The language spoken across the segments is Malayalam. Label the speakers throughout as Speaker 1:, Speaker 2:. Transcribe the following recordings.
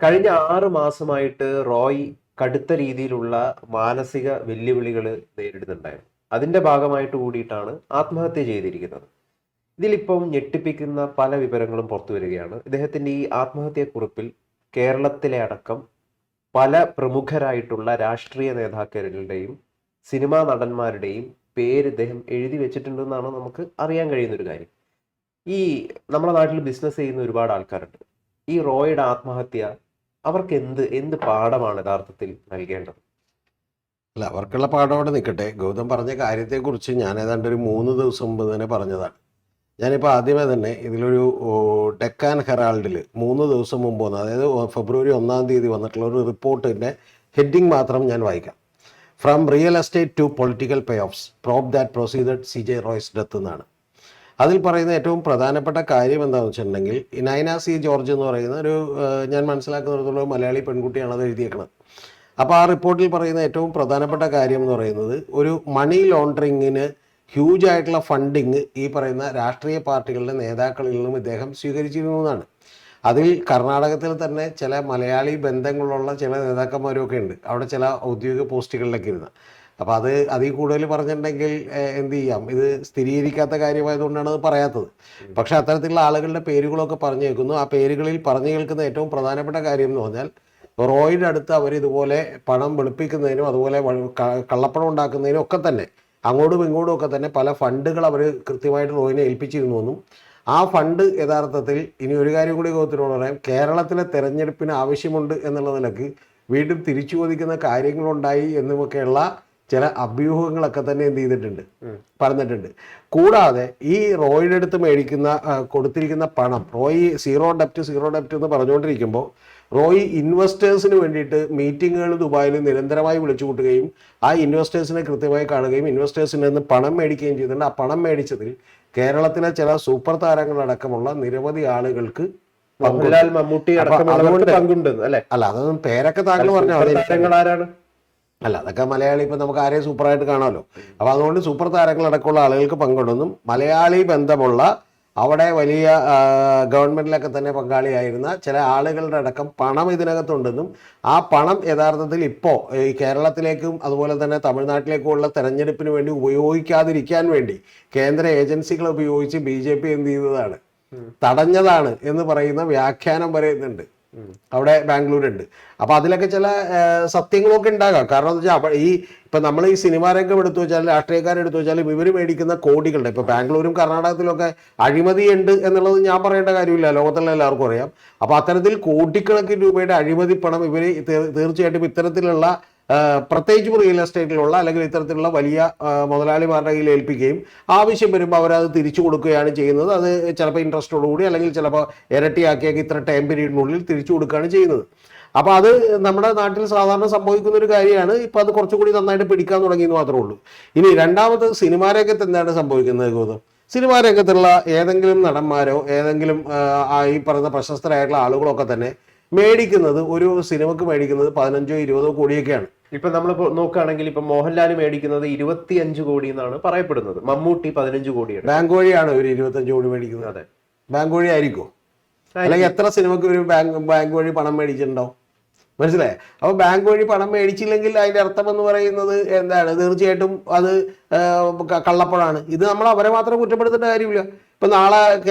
Speaker 1: കഴിഞ്ഞ 6 മാസമായിട്ട് റോയ് കടുത്ത രീതിയിലുള്ള മാനസിക വെല്ലുവിളികൾ നേരിടുന്നുണ്ടായിരുന്നു. അതിന്റെ ഭാഗമായിട്ട് കൂടിയിട്ടാണ് ആത്മഹത്യ ചെയ്തിരിക്കുന്നത്. ഇതിലിപ്പം ഞെട്ടിപ്പിക്കുന്ന പല വിവരങ്ങളും പുറത്തു വരികയാണ്. ഇദ്ദേഹത്തിന്റെ ഈ ആത്മഹത്യക്കുറിപ്പിൽ കേരളത്തിലെ അടക്കം പല പ്രമുഖരായിട്ടുള്ള രാഷ്ട്രീയ നേതാക്കളുടെയും സിനിമാ നടന്മാരുടെയും പേര് ഇദ്ദേഹം എഴുതി വെച്ചിട്ടുണ്ടെന്നാണ് നമുക്ക് അറിയാൻ കഴിയുന്ന ഒരു കാര്യം. ഈ നമ്മുടെ നാട്ടിൽ ബിസിനസ് ചെയ്യുന്ന ഒരുപാട് ആൾക്കാരുണ്ട്. ഈ റോയുടെ ആത്മഹത്യ അവർക്ക് എന്ത് എന്ത് പാഠമാണ് യഥാർത്ഥത്തിൽ നൽകേണ്ടത്?
Speaker 2: അല്ല, അവർക്കുള്ള പാഠം അവിടെ നിൽക്കട്ടെ. ഗൗതം പറഞ്ഞ കാര്യത്തെക്കുറിച്ച് ഞാൻ ഏതാണ്ട് ഒരു 3 ദിവസം മുമ്പ് തന്നെ പറഞ്ഞതാണ്. ഞാനിപ്പോൾ ആദ്യമേ തന്നെ ഇതിലൊരു ഡെക്കാൻ ഹെറാൾഡിൽ 3 ദിവസം മുമ്പ് വന്ന, അതായത് ഫെബ്രുവരി 1 വന്നിട്ടുള്ള ഒരു റിപ്പോർട്ടിൻ്റെ ഹെഡിങ് മാത്രം ഞാൻ വായിക്കാം. From real estate to political payoffs probe that proceeded CJ Roy's death എന്നാണ്. അതിൽ പറയുന്ന ഏറ്റവും പ്രധാനപ്പെട്ട കാര്യം എന്താണെന്ന് വെച്ചിട്ടുണ്ടെങ്കിൽ, നൈന സി ജോർജ് എന്ന് പറയുന്ന ഒരു ഞാൻ മനസ്സിലാക്കുന്നിടത്തോളം മലയാളി പെൺകുട്ടിയാണ് അത് എഴുതിയേക്കുന്നത്. അപ്പോൾ ആ റിപ്പോർട്ടിൽ പറയുന്ന ഏറ്റവും പ്രധാനപ്പെട്ട കാര്യം എന്ന് പറയുന്നത്, ഒരു മണി ലോണ്ടറിങ്ങിന് ഹ്യൂജ് ആയിട്ടുള്ള ഫണ്ടിങ് ഈ പറയുന്ന രാഷ്ട്രീയ പാർട്ടികളുടെ നേതാക്കളിൽ നിന്നും ഇദ്ദേഹം സ്വീകരിച്ചിരുന്നു എന്നാണ്. അതിൽ കർണാടകത്തിൽ തന്നെ ചില മലയാളി ബന്ധങ്ങളുള്ള ചില നേതാക്കന്മാരൊക്കെ ഉണ്ട്, അവിടെ ചില ഔദ്യോഗിക പോസ്റ്റുകളിലൊക്കെ ഇരുന്ന്. അപ്പോൾ അതിൽ കൂടുതൽ പറഞ്ഞിട്ടുണ്ടെങ്കിൽ എന്ത് ചെയ്യാം, ഇത് സ്ഥിരീകരിക്കാത്ത കാര്യമായതുകൊണ്ടാണ് അത് പറയാത്തത്. പക്ഷേ അത്തരത്തിലുള്ള ആളുകളുടെ പേരുകളൊക്കെ പറഞ്ഞു കേൾക്കുന്നു. ആ പേരുകളിൽ പറഞ്ഞു കേൾക്കുന്ന ഏറ്റവും പ്രധാനപ്പെട്ട കാര്യം എന്ന് പറഞ്ഞാൽ, റോയുടെ അടുത്ത് അവർ ഇതുപോലെ പണം വെളുപ്പിക്കുന്നതിനും അതുപോലെ കള്ളപ്പണം ഉണ്ടാക്കുന്നതിനും ഒക്കെ തന്നെ അങ്ങോട്ടും ഇങ്ങോട്ടും ഒക്കെ തന്നെ പല ഫണ്ടുകൾ അവർ കൃത്യമായിട്ട് റോയിനെ ഏൽപ്പിച്ചിരുന്നുവെന്നും, ആ ഫണ്ട് യഥാർത്ഥത്തിൽ ഇനി ഒരു കാര്യം കൂടി ഗോത്രത്തോട് പറയാം, കേരളത്തിലെ തെരഞ്ഞെടുപ്പിന് ആവശ്യമുണ്ട് എന്നുള്ള നിലക്ക് വീണ്ടും തിരിച്ചു ചോദിക്കുന്ന കാര്യങ്ങളുണ്ടായി എന്നുമൊക്കെയുള്ള ചില അഭ്യൂഹങ്ങളൊക്കെ തന്നെ എന്ത് ചെയ്തിട്ടുണ്ട്, പറഞ്ഞിട്ടുണ്ട്. കൂടാതെ ഈ റോയുടെ അടുത്ത് കൊടുത്തിരിക്കുന്ന പണം, റോയി സീറോ ഡെപ്റ്റ് എന്ന് പറഞ്ഞുകൊണ്ടിരിക്കുമ്പോൾ റോയി ഇൻവെസ്റ്റേഴ്സിന് വേണ്ടിയിട്ട് മീറ്റിങ്ങുകൾ ദുബായിൽ നിരന്തരമായി വിളിച്ചു കൂട്ടുകയും ആ ഇൻവെസ്റ്റേഴ്സിനെ കൃത്യമായി കാണുകയും ഇൻവെസ്റ്റേഴ്സിൽ നിന്ന് പണം മേടിക്കുകയും ചെയ്തിട്ടുണ്ട്. ആ പണം മേടിച്ചതിൽ കേരളത്തിലെ ചില സൂപ്പർ താരങ്ങളടക്കമുള്ള നിരവധി ആളുകൾക്ക്
Speaker 1: മോഹൻലാൽ, മമ്മൂട്ടി അടക്കമുള്ളവർക്ക് പങ്കുണ്ട് അല്ലെ?
Speaker 2: അല്ല, അതൊന്നും പേരൊക്കെ താങ്കൾ പറഞ്ഞാൽ
Speaker 1: ആരാണ്?
Speaker 2: അല്ല, അതൊക്കെ മലയാളി ഇപ്പം നമുക്ക് ആരെയും സൂപ്പറായിട്ട് കാണാമല്ലോ. അപ്പോൾ അതുകൊണ്ട് സൂപ്പർ താരങ്ങളടക്കമുള്ള ആളുകൾക്ക് പങ്കുണ്ടെന്നും, മലയാളി ബന്ധമുള്ള അവിടെ വലിയ ഗവൺമെൻറ്റിലൊക്കെ തന്നെ പങ്കാളിയായിരുന്ന ചില ആളുകളുടെ അടക്കം പണം ഇതിനകത്തുണ്ടെന്നും, ആ പണം യഥാർത്ഥത്തിൽ ഇപ്പോൾ ഈ കേരളത്തിലേക്കും അതുപോലെ തന്നെ തമിഴ്നാട്ടിലേക്കുമുള്ള തെരഞ്ഞെടുപ്പിന് വേണ്ടി ഉപയോഗിക്കാതിരിക്കാൻ വേണ്ടി കേന്ദ്ര ഏജൻസികൾ ഉപയോഗിച്ച് BJP എന്ത് ചെയ്തതാണ്, തടഞ്ഞതാണ് എന്ന് പറയുന്ന വ്യാഖ്യാനം പറയുന്നുണ്ട്. അവിടെ ബാംഗ്ലൂരുണ്ട്. അപ്പോൾ അതിലൊക്കെ ചില സത്യങ്ങളൊക്കെ ഉണ്ടാകാം. കാരണം എന്താ വെച്ചാൽ ഈ ഇപ്പം നമ്മൾ ഈ സിനിമാ രംഗം എടുത്തു വെച്ചാൽ, രാഷ്ട്രീയക്കാരെടുത്തു വെച്ചാലും ഇവർ മേടിക്കുന്ന കോടികളുടെ, ഇപ്പോൾ ബാംഗ്ലൂരും കർണാടകത്തിലൊക്കെ അഴിമതിയുണ്ട് എന്നുള്ളത് ഞാൻ പറയേണ്ട കാര്യമില്ല, ലോകത്തുള്ള എല്ലാവർക്കും അറിയാം. അപ്പോൾ അത്തരത്തിൽ കോടിക്കണക്കിന് രൂപയുടെ അഴിമതി പണം ഇവർ തീർച്ചയായിട്ടും ഇത്തരത്തിലുള്ള പ്രത്യേകിച്ച് റിയൽ എസ്റ്റേറ്റിലുള്ള അല്ലെങ്കിൽ ഇത്തരത്തിലുള്ള വലിയ മുതലാളിമാരുടെ കയ്യിൽ ഏൽപ്പിക്കുകയും ആവശ്യം വരുമ്പോൾ അവരത് തിരിച്ചു കൊടുക്കുകയാണ് ചെയ്യുന്നത്. അത് ചിലപ്പോൾ ഇൻട്രസ്റ്റോടുകൂടി അല്ലെങ്കിൽ ചിലപ്പോൾ ഇരട്ടിയാക്കിയൊക്കെ ഇത്ര ടൈം പീരീഡിനുള്ളിൽ തിരിച്ചു കൊടുക്കുകയാണ് ചെയ്യുന്നത്. അപ്പോൾ അത് നമ്മുടെ നാട്ടിൽ സാധാരണ സംഭവിക്കുന്ന ഒരു കാര്യമാണ്. ഇപ്പം അത് കുറച്ചുകൂടി നന്നായിട്ട് പിടിക്കാൻ തുടങ്ങിയെന്ന് മാത്രമേ ഉള്ളൂ. ഇനി രണ്ടാമത് സിനിമാ രംഗത്ത് എന്താണ് സംഭവിക്കുന്നത് ഗൗതം? സിനിമാ രംഗത്തുള്ള ഏതെങ്കിലും നടന്മാരോ ഏതെങ്കിലും ഈ പറയുന്ന പ്രശസ്തരായിട്ടുള്ള ആളുകളൊക്കെ തന്നെ മേടിക്കുന്നത്, ഒരു സിനിമക്ക് മേടിക്കുന്നത് 15-20 കോടിയൊക്കെയാണ്.
Speaker 1: ഇപ്പൊ നമ്മൾ നോക്കുകയാണെങ്കിൽ ഇപ്പൊ മോഹൻലാൽ മേടിക്കുന്നത് 25 കോടി എന്നാണ് പറയപ്പെടുന്നത്. മമ്മൂട്ടി 15 കോടിയാണ്.
Speaker 2: ബാങ്ക് വഴിയാണ് ഒരു 25 കോടി മേടിക്കുന്നത്.
Speaker 1: അതെ,
Speaker 2: ബാങ്ക് വഴി ആയിരിക്കും. അല്ലെങ്കിൽ എത്ര സിനിമക്ക് ഒരു ബാങ്ക് വഴി പണം മേടിച്ചിട്ടുണ്ടാവും? മനസ്സിലായേ? അപ്പോൾ ബാങ്ക് വഴി പണം മേടിച്ചില്ലെങ്കിൽ അതിന്റെ അർത്ഥം എന്ന് പറയുന്നത് എന്താണ്? തീർച്ചയായിട്ടും അത് കള്ളപ്പണമാണ്. ഇത് നമ്മൾ അവരെ മാത്രം കുറ്റപ്പെടുത്തേണ്ട കാര്യമില്ല. ഇപ്പം നാളെ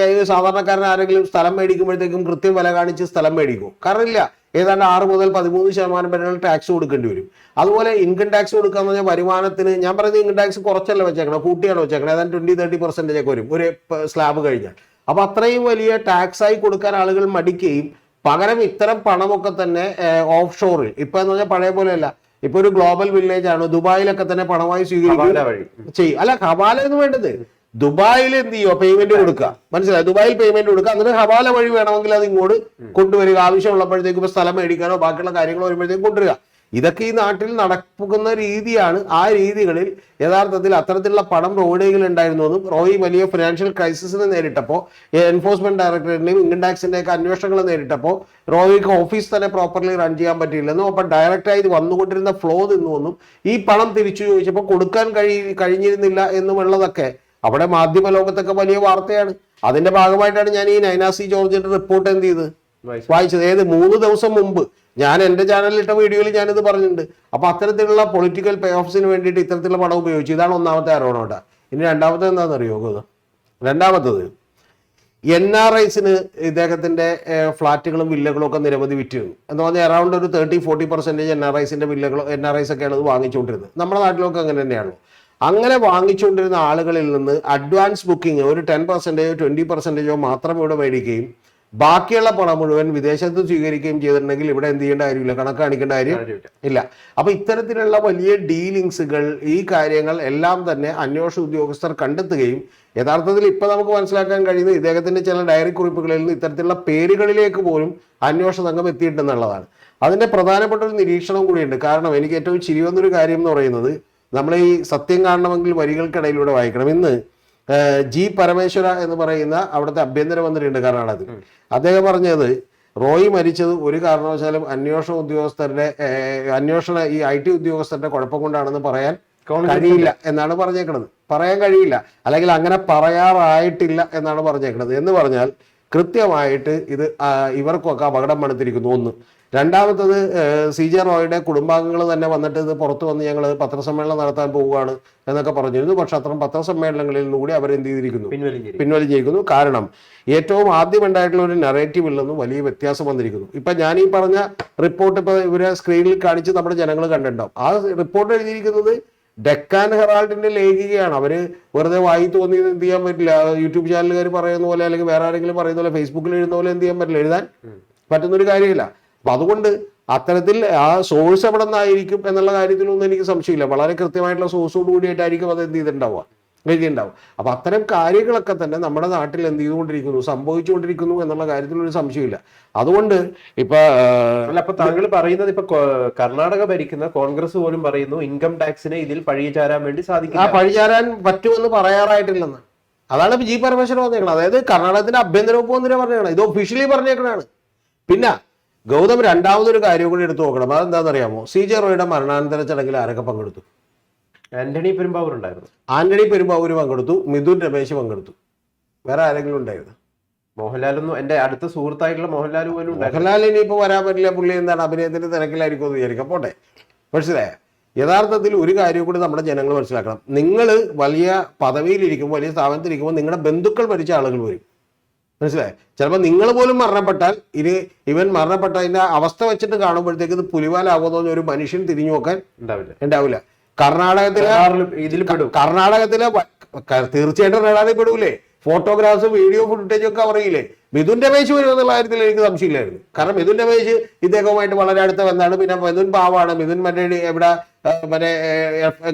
Speaker 2: സാധാരണക്കാരൻ ആരെങ്കിലും സ്ഥലം മേടിക്കുമ്പോഴത്തേക്കും കൃത്യം വില കാണിച്ച് സ്ഥലം മേടിക്കും. കാരണം ഇല്ല, ഏതാണ്ട് 6 മുതൽ 13% വരെയുള്ള ടാക്സ് കൊടുക്കേണ്ടി വരും. അതുപോലെ ഇൻകം ടാക്സ് കൊടുക്കുക എന്ന് പറഞ്ഞാൽ വരുമാനത്തിന്, ഞാൻ പറയുന്നത് ഇൻകം ടാക്സ് കുറച്ചല്ല വെച്ചേക്കണം, കൂട്ടിയാണ് വെച്ചേക്കണം. ഏതാണ്ട് 20-30% ഒക്കെ വരും ഒരു സ്ലാബ് കഴിഞ്ഞാൽ. അപ്പോൾ അത്രയും വലിയ ടാക്സായി കൊടുക്കാൻ ആളുകൾ മടിക്കുകയും പകരം ഇത്തരം പണമൊക്കെ തന്നെ ഓഫ് ഷോറിൽ, ഇപ്പം എന്ന് പറഞ്ഞാൽ പഴയ പോലെയല്ല, ഇപ്പൊ ഒരു ഗ്ലോബൽ വില്ലേജ് ആണ്, ദുബായിലൊക്കെ തന്നെ പണമായി സ്വീകരിക്കും ചെയ്യും. അല്ല, ഹവാല എന്ന് വേണ്ടത് ദുബായിൽ എന്ത് ചെയ്യുക, പേയ്മെന്റ് കൊടുക്കുക. മനസ്സിലായി? ദുബായിൽ പേയ്മെന്റ് കൊടുക്കുക, എന്നിട്ട് ഹവാല വഴി വേണമെങ്കിൽ അത് ഇങ്ങോട്ട് കൊണ്ടുവരിക. ആവശ്യമുള്ളപ്പോഴത്തേക്കും ഇപ്പൊ സ്ഥലം മേടിക്കാനോ ബാക്കിയുള്ള കാര്യങ്ങൾ വരുമ്പോഴത്തേക്കും കൊണ്ടുവരിക. ഇതൊക്കെ ഈ നാട്ടിൽ നടക്കുന്ന രീതിയാണ്. ആ രീതികളിൽ യഥാർത്ഥത്തിൽ അത്തരത്തിലുള്ള പണം റോയിയിൽ ഉണ്ടായിരുന്നതും, റോയി വലിയ ഫിനാൻഷ്യൽ ക്രൈസിസിനെ നേരിട്ടപ്പോൾ, എൻഫോഴ്സ്മെന്റ് ഡയറക്ടറേറ്റിന്റെയും ഇൻകം ടാക്സിന്റെ ഒക്കെ അന്വേഷണങ്ങൾ നേരിട്ടപ്പോൾ റോയിക്ക് ഓഫീസ് തന്നെ പ്രോപ്പർലി റൺ ചെയ്യാൻ പറ്റിയില്ലെന്നും, അപ്പം ഡയറക്റ്റായി ഇത് വന്നുകൊണ്ടിരുന്ന ഫ്ലോ നിന്നുവെന്നും, ഈ പണം തിരിച്ചു ചോദിച്ചപ്പോൾ കൊടുക്കാൻ കഴിഞ്ഞിരുന്നില്ല എന്നുമുള്ളതൊക്കെ അവിടെ മാധ്യമ ലോകത്തൊക്കെ വലിയ വാർത്തയാണ്. അതിന്റെ ഭാഗമായിട്ടാണ് ഞാൻ ഈ നൈന സി ജോർജിന്റെ റിപ്പോർട്ട് എന്ത് ചെയ്തത്, വായിച്ചത്. ഏത് 3 ദിവസം മുമ്പ് ഞാൻ എൻ്റെ ചാനലിലിട്ട വീഡിയോയിൽ ഞാനിത് പറഞ്ഞിട്ടുണ്ട്. അപ്പൊ അത്തരത്തിലുള്ള പൊളിറ്റിക്കൽ പേ ഓഫ്സിന് വേണ്ടിയിട്ട് ഇത്തരത്തിലുള്ള പണം ഉപയോഗിച്ചു. ഇതാണ് ഒന്നാമത്തെ ആരോപണം കേട്ടോ. ഇനി രണ്ടാമത്തെ എന്താണെന്നറിയോ? രണ്ടാമത്തത് NRIസിന് ഇദ്ദേഹത്തിന്റെ ഫ്ളാറ്റുകളും വില്ലകളും ഒക്കെ നിരവധി വിറ്റിരുന്നു എന്ന് പറഞ്ഞാൽ അറൗണ്ട് ഒരു 30-40% NRIസിന്റെ വില്ലകളോ NRIs ഒക്കെയാണ് അത് വാങ്ങിച്ചുകൊണ്ടിരുന്നത്. നമ്മുടെ നാട്ടിലൊക്കെ അങ്ങനെ തന്നെയാണല്ലോ. അങ്ങനെ വാങ്ങിച്ചുകൊണ്ടിരുന്ന ആളുകളിൽ നിന്ന് അഡ്വാൻസ് ബുക്കിംഗ് ഒരു 10%, 20% മാത്രം ഇവിടെ മേടിക്കുകയും ബാക്കിയുള്ള പണം മുഴുവൻ വിദേശത്ത് സ്വീകരിക്കുകയും ചെയ്തിട്ടുണ്ടെങ്കിൽ ഇവിടെ എന്ത് ചെയ്യേണ്ട കാര്യമില്ല, കണക്ക് കാണിക്കേണ്ട കാര്യം ഇല്ല. അപ്പൊ ഇത്തരത്തിലുള്ള വലിയ ഡീലിങ്സുകൾ, ഈ കാര്യങ്ങൾ എല്ലാം തന്നെ അന്വേഷണ ഉദ്യോഗസ്ഥർ കണ്ടെത്തുകയും യഥാർത്ഥത്തിൽ ഇപ്പൊ നമുക്ക് മനസ്സിലാക്കാൻ കഴിയുന്നത് ഇദ്ദേഹത്തിന്റെ ചില ഡയറി കുറിപ്പുകളിൽ നിന്ന് ഇത്തരത്തിലുള്ള പേരുകളിലേക്ക് പോലും അന്വേഷണ സംഘം എത്തിയിട്ടുണ്ടെന്നുള്ളതാണ്. അതിന്റെ പ്രധാനപ്പെട്ട ഒരു നിരീക്ഷണം കൂടിയുണ്ട്. കാരണം എനിക്ക് ഏറ്റവും ചിരി വന്നൊരു കാര്യം എന്ന് പറയുന്നത്, നമ്മൾ ഈ സത്യം കാണണമെങ്കിൽ വരികൾക്കിടയിലൂടെ വായിക്കണം. ഇന്ന് ജി പരമേശ്വര എന്ന് പറയുന്ന അവിടുത്തെ ആഭ്യന്തരമന്ത്രിയുണ്ട് കർണാടകത്തിൽ. അദ്ദേഹം പറഞ്ഞത് റോയ് മരിച്ചത് ഒരു കാരണവശാലും ഈ IT ഉദ്യോഗസ്ഥരുടെ കുഴപ്പം കൊണ്ടാണെന്ന് പറയാൻ കഴിയില്ല എന്നാണ് പറഞ്ഞേക്കുന്നത്. പറയാൻ കഴിയില്ല, അല്ലെങ്കിൽ അങ്ങനെ പറയാറായിട്ടില്ല എന്നാണ് പറഞ്ഞേക്കുന്നത്. എന്ന് പറഞ്ഞാൽ കൃത്യമായിട്ട് ഇത് ഇവർക്കൊക്കെ അപകടം പണിത്തിരിക്കുന്നു. ഒന്ന്. രണ്ടാമത്തത് CJ റോയുടെ കുടുംബാംഗങ്ങൾ തന്നെ വന്നിട്ട് ഇത് പുറത്തു വന്ന് ഞങ്ങൾ പത്രസമ്മേളനം നടത്താൻ പോവുകയാണ് എന്നൊക്കെ പറഞ്ഞിരുന്നു. പക്ഷെ അത്തരം പത്രസമ്മേളനങ്ങളിൽ കൂടി അവരെന്ത് ചെയ്തിരിക്കുന്നു, പിൻവലിഞ്ഞിരിക്കുന്നു. കാരണം ഏറ്റവും ആദ്യം ഉണ്ടായിട്ടുള്ള ഒരു നറേറ്റീവിൽ നിന്നും വലിയ വ്യത്യാസം വന്നിരിക്കുന്നു. ഇപ്പൊ ഞാൻ ഈ പറഞ്ഞ റിപ്പോർട്ട് ഇപ്പൊ ഇവരെ സ്ക്രീനിൽ കാണിച്ച് നമ്മുടെ ജനങ്ങൾ കണ്ടിട്ടുണ്ടാവും. ആ റിപ്പോർട്ട് എഴുതിയിരിക്കുന്നത് ഡെക്കാൻ ഹെറാൾഡിന്റെ ലേഖികയാണ്. അവര് വെറുതെ വായി തോന്നി എന്ത് ചെയ്യാൻ പറ്റില്ല. യൂട്യൂബ് ചാനലുകാർ പറയുന്ന പോലെ അല്ലെങ്കിൽ വേറെ ആരെങ്കിലും പറയുന്ന പോലെ ഫേസ്ബുക്കിൽ എഴുതുന്ന പോലെ എന്ത് ചെയ്യാൻ പറ്റില്ല, എഴുതാൻ പറ്റുന്നൊരു കാര്യമില്ല. അപ്പൊ അതുകൊണ്ട് അത്തരത്തിൽ ആ സോഴ്സ് എവിടെ നിന്നായിരിക്കും എന്നുള്ള കാര്യത്തിലൊന്നും എനിക്ക് സംശയമില്ല. വളരെ കൃത്യമായിട്ടുള്ള സോഴ്സോട് കൂടിയിട്ടായിരിക്കും അത് എന്ത് ചെയ്തിട്ടുണ്ടാവുക, എഴുതിയിട്ടുണ്ടാവും. അപ്പൊ അത്തരം കാര്യങ്ങളൊക്കെ തന്നെ നമ്മുടെ നാട്ടിൽ എന്ത് ചെയ്തുകൊണ്ടിരിക്കുന്നു, സംഭവിച്ചുകൊണ്ടിരിക്കുന്നു എന്നുള്ള കാര്യത്തിൽ ഒരു സംശയമില്ല. അതുകൊണ്ട് ഇപ്പൊ
Speaker 1: താങ്കൾ പറയുന്നത് ഇപ്പൊ കർണാടക ഭരിക്കുന്ന കോൺഗ്രസ് പോലും പറയുന്നു ഇൻകം ടാക്സിനെ ഇതിൽ പഴിചാരാൻ വേണ്ടി സാധിക്കും.
Speaker 2: ആ പഴിചാരാൻ പറ്റുമെന്ന് പറയാറായിട്ടില്ലെന്ന്. അതാണ് ജി പരമേശ്വരൻ പറഞ്ഞേക്കണം. അതായത് കർണാടകത്തിന്റെ ആഭ്യന്തര വകുപ്പ് മന്ത്രി പറഞ്ഞേക്കണം. ഇത് ഒഫീഷ്യലി പറഞ്ഞേക്കണാണ്. പിന്നെ ഗൗതം രണ്ടാമതൊരു കാര്യം കൂടി എടുത്തു നോക്കണം. അതെന്താണെന്നറിയാമോ? CJ റോയുടെ മരണാനന്തര ചടങ്ങിൽ ആരൊക്കെ പങ്കെടുത്തു?
Speaker 1: ആന്റണി പെരുമ്പാവൂർ ഉണ്ടായിരുന്നു.
Speaker 2: ആന്റണി പെരുമ്പാവൂർ പങ്കെടുത്തു, മിഥുൻ രമേശ് പങ്കെടുത്തു. വേറെ ആരെങ്കിലും ഉണ്ടായിരുന്നു?
Speaker 1: മോഹൻലാലൊന്നും, എന്റെ അടുത്ത സുഹൃത്തായിട്ടുള്ള മോഹൻലാൽ പോലും.
Speaker 2: മോഹൻലാൽ ഇനിയിപ്പോ വരാൻ പറ്റില്ല, പുള്ളി എന്താണ് അഭിനയത്തിന്റെ തിരക്കിലായിരിക്കും എന്ന് വിചാരിക്കാം. പോട്ടെ. മനസ്സിലായ? യഥാർത്ഥത്തിൽ ഒരു കാര്യം കൂടി നമ്മുടെ ജനങ്ങൾ മനസ്സിലാക്കണം. നിങ്ങൾ വലിയ പദവിയിലിരിക്കുമ്പോൾ, വലിയ സ്ഥാപനത്തിലിരിക്കുമ്പോൾ നിങ്ങളുടെ ബന്ധുക്കൾ മരിച്ച ആളുകൾ വരും. മനസ്സിലായി? ചിലപ്പോൾ നിങ്ങൾ പോലും മരണപ്പെട്ടാൽ ഇവൻ മരണപ്പെട്ടതിന്റെ അവസ്ഥ വെച്ചിട്ട് കാണുമ്പോഴത്തേക്ക് ഇത് പുലിവാലാകുമെന്ന് ഒരു മനുഷ്യൻ തിരിഞ്ഞു നോക്കാൻ ഉണ്ടാവില്ല. കർണാടകത്തിലെ തീർച്ചയായിട്ടും റഡാറിൽ പെടൂലേ? ഫോട്ടോഗ്രാഫ്സ്, വീഡിയോ ഫുട്ടേജ് ഒക്കെ അറിയില്ലേ? മിഥുൻ രമേശ് വരും എന്നുള്ള കാര്യത്തിൽ എനിക്ക് സംശയമില്ലായിരുന്നു. കാരണം മിഥുൻ രമേശ് ഇദ്ദേഹവുമായിട്ട് വളരെ അടുത്ത ബന്ധമാണ്. പിന്നെ മിഥുൻ പാവാണ്. മിഥുൻ എവിടെ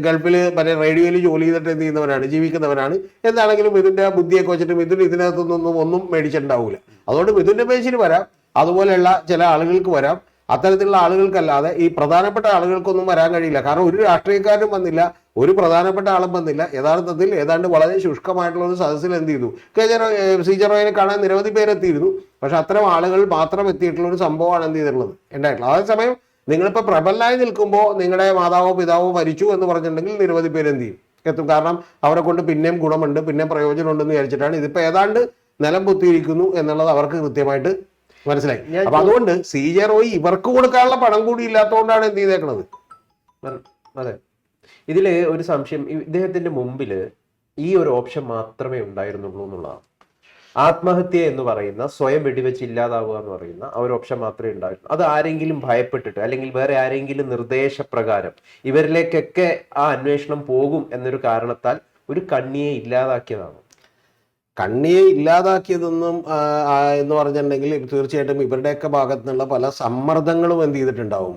Speaker 2: ഗൾഫിൽ റേഡിയോയിൽ ജോലി ചെയ്തിട്ട് എന്ത് ചെയ്യുന്നവനാണ്, ജീവിക്കുന്നവനാണ്. എന്താണെങ്കിലും മിഥുന്റെ ബുദ്ധിയൊക്കെ വെച്ചിട്ട് മിഥുൻ ഇതിനകത്തൊന്നും ഒന്നും മേടിച്ചിട്ടുണ്ടാവില്ല. അതുകൊണ്ട് മിഥുൻ രമേശിന് വരാം, അതുപോലെയുള്ള ചില ആളുകൾക്ക് വരാം. അത്തരത്തിലുള്ള ആളുകൾക്കല്ലാതെ ഈ പ്രധാനപ്പെട്ട ആളുകൾക്കൊന്നും വരാൻ കഴിയില്ല. കാരണം ഒരു രാഷ്ട്രീയക്കാരും വന്നില്ല, ഒരു പ്രധാനപ്പെട്ട ആളും വന്നില്ല. യഥാർത്ഥത്തിൽ ഏതാണ്ട് വളരെ ശുഷ്കമായിട്ടുള്ള ഒരു സദസ്സിൽ എന്ത് ചെയ്തു, CJ റോയിനെ കാണാൻ നിരവധി പേരെത്തിയിരുന്നു. പക്ഷെ അത്തരം ആളുകൾ മാത്രം എത്തിയിട്ടുള്ള ഒരു സംഭവമാണ് എന്ത് ചെയ്തിട്ടുള്ളത് ഉണ്ടായിട്ടുള്ളത്. അതേസമയം നിങ്ങളിപ്പോ പ്രബലനായി നിൽക്കുമ്പോൾ നിങ്ങളുടെ മാതാവോ പിതാവോ മരിച്ചു എന്ന് പറഞ്ഞിട്ടുണ്ടെങ്കിൽ നിരവധി പേര് എന്ത് ചെയ്യും, എത്തും. കാരണം അവരെ കൊണ്ട് പിന്നെയും ഗുണമുണ്ട്, പിന്നെയും പ്രയോജനം ഉണ്ടെന്ന് വിചാരിച്ചിട്ടാണ്. ഇതിപ്പോ ഏതാണ്ട് നിലം പൊത്തിയിരിക്കുന്നു എന്നുള്ളത് അവർക്ക് കൃത്യമായിട്ട് മനസ്സിലായി. അപ്പൊ അതുകൊണ്ട് CJ റോയി ഇവർക്ക് കൊടുക്കാനുള്ള പണം കൂടി ഇല്ലാത്തതുകൊണ്ടാണ് എന്ത് ചെയ്തേക്കണത്.
Speaker 1: അതെ, ഇതില് ഒരു സംശയം, ഇദ്ദേഹത്തിന്റെ മുമ്പില് ഈ ഒരു ഓപ്ഷൻ മാത്രമേ ഉണ്ടായിരുന്നുള്ളൂ എന്നുള്ളതാണ്. ആത്മഹത്യ എന്ന് പറയുന്ന, സ്വയം വെടിവെച്ച് ഇല്ലാതാവുക എന്ന് പറയുന്ന ആ ഒരു ഓപ്ഷൻ മാത്രമേ ഉണ്ടായിരുന്നു. അത് ആരെങ്കിലും ഭയപ്പെട്ടിട്ട് അല്ലെങ്കിൽ വേറെ ആരെങ്കിലും നിർദ്ദേശപ്രകാരം ഇവരിലേക്കൊക്കെ ആ അന്വേഷണം പോകും എന്നൊരു കാരണത്താൽ ഒരു കണ്ണിയെ ഇല്ലാതാക്കിയതാണ്.
Speaker 2: കണ്ണിയെ ഇല്ലാതാക്കിയതൊന്നും എന്ന് പറഞ്ഞിട്ടുണ്ടെങ്കിൽ തീർച്ചയായിട്ടും ഇവരുടെയൊക്കെ ഭാഗത്തു നിന്നുള്ള പല സമ്മർദ്ദങ്ങളും എന്ത് ചെയ്തിട്ടുണ്ടാവും,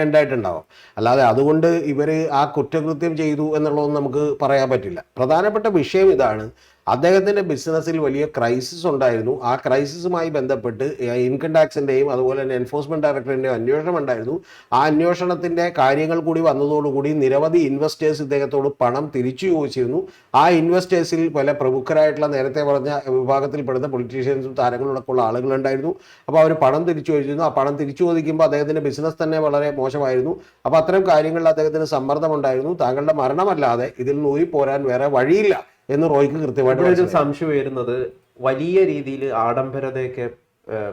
Speaker 2: ഉണ്ടായിട്ടുണ്ടാവും. അല്ലാതെ അതുകൊണ്ട് ഇവർ ആ കുറ്റകൃത്യം ചെയ്തു എന്നുള്ളതൊന്നും നമുക്ക് പറയാൻ പറ്റില്ല. പ്രധാനപ്പെട്ട വിഷയം ഇതാണ്. അദ്ദേഹത്തിൻ്റെ ബിസിനസ്സിൽ വലിയ ക്രൈസിസ് ഉണ്ടായിരുന്നു. ആ ക്രൈസിസുമായി ബന്ധപ്പെട്ട് ഇൻകം ടാക്സിൻ്റെയും അതുപോലെ തന്നെ എൻഫോഴ്സ്മെൻറ്റ് ഡയറക്ടറിൻ്റെയും അന്വേഷണം ഉണ്ടായിരുന്നു. ആ അന്വേഷണത്തിൻ്റെ കാര്യങ്ങൾ കൂടി വന്നതോടുകൂടി നിരവധി ഇൻവെസ്റ്റേഴ്സ് ഇദ്ദേഹത്തോട് പണം തിരിച്ചു ചോദിച്ചിരുന്നു. ആ ഇൻവെസ്റ്റേഴ്സിൽ പല പ്രമുഖരായിട്ടുള്ള നേരത്തെ പറഞ്ഞ വിഭാഗത്തിൽപ്പെടുന്ന പൊളിറ്റീഷ്യൻസും താരങ്ങളൊക്കെ ഉള്ള ആളുകളുണ്ടായിരുന്നു. അപ്പോൾ അവർ പണം തിരിച്ചു ചോദിച്ചിരുന്നു. ആ പണം തിരിച്ചു ചോദിക്കുമ്പോൾ അദ്ദേഹത്തിൻ്റെ ബിസിനസ് തന്നെ വളരെ മോശമായിരുന്നു. അപ്പോൾ അത്തരം കാര്യങ്ങളിൽ അദ്ദേഹത്തിന് സമ്മർദ്ദമുണ്ടായിരുന്നു. താങ്കളുടെ മരണമല്ലാതെ ഇതിൽ നിന്ന് ഊരിപ്പോരാൻ വേറെ വഴിയില്ല എന്ന് റോയ്ക്ക് കൃത്യമായിട്ട്
Speaker 1: ഒരു സംശയം വരുന്നത്, വലിയ രീതിയിൽ ആഡംബരതയൊക്കെ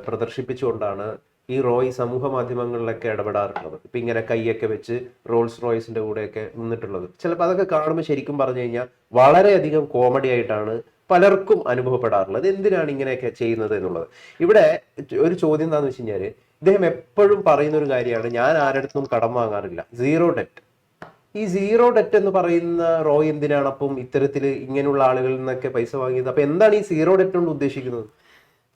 Speaker 1: പ്രദർശിപ്പിച്ചുകൊണ്ടാണ് ഈ റോയ് സമൂഹ മാധ്യമങ്ങളിലൊക്കെ ഇടപെടാറുള്ളത്. ഇപ്പൊ ഇങ്ങനെ കൈയൊക്കെ വെച്ച് റോൾസ് റോയ്സിന്റെ കൂടെയൊക്കെ നിന്നിട്ടുള്ളത്. ചിലപ്പോൾ അതൊക്കെ കാണുമ്പോൾ ശരിക്കും പറഞ്ഞു കഴിഞ്ഞാൽ വളരെയധികം കോമഡി ആയിട്ടാണ് പലർക്കും അനുഭവപ്പെടാറുള്ളത്. എന്തിനാണ് ഇങ്ങനെയൊക്കെ ചെയ്യുന്നത് എന്നുള്ളത്. ഇവിടെ ഒരു ചോദ്യം എന്താണെന്ന് വെച്ച് കഴിഞ്ഞാല്, ഇദ്ദേഹം എപ്പോഴും പറയുന്ന ഒരു കാര്യമാണ്, ഞാൻ ആരടുത്തും കടം വാങ്ങാറില്ല, സീറോ ഡെറ്റ്. ഈ സീറോ ഡെറ്റ് എന്ന് പറയുന്ന റോയ് എന്തിനാണ് അപ്പം ഇത്തരത്തിൽ ഇങ്ങനെയുള്ള ആളുകളിൽ നിന്നൊക്കെ പൈസ വാങ്ങിയത്? അപ്പൊ എന്താണ് ഈ സീറോ ഡെറ്റ് കൊണ്ട് ഉദ്ദേശിക്കുന്നത്?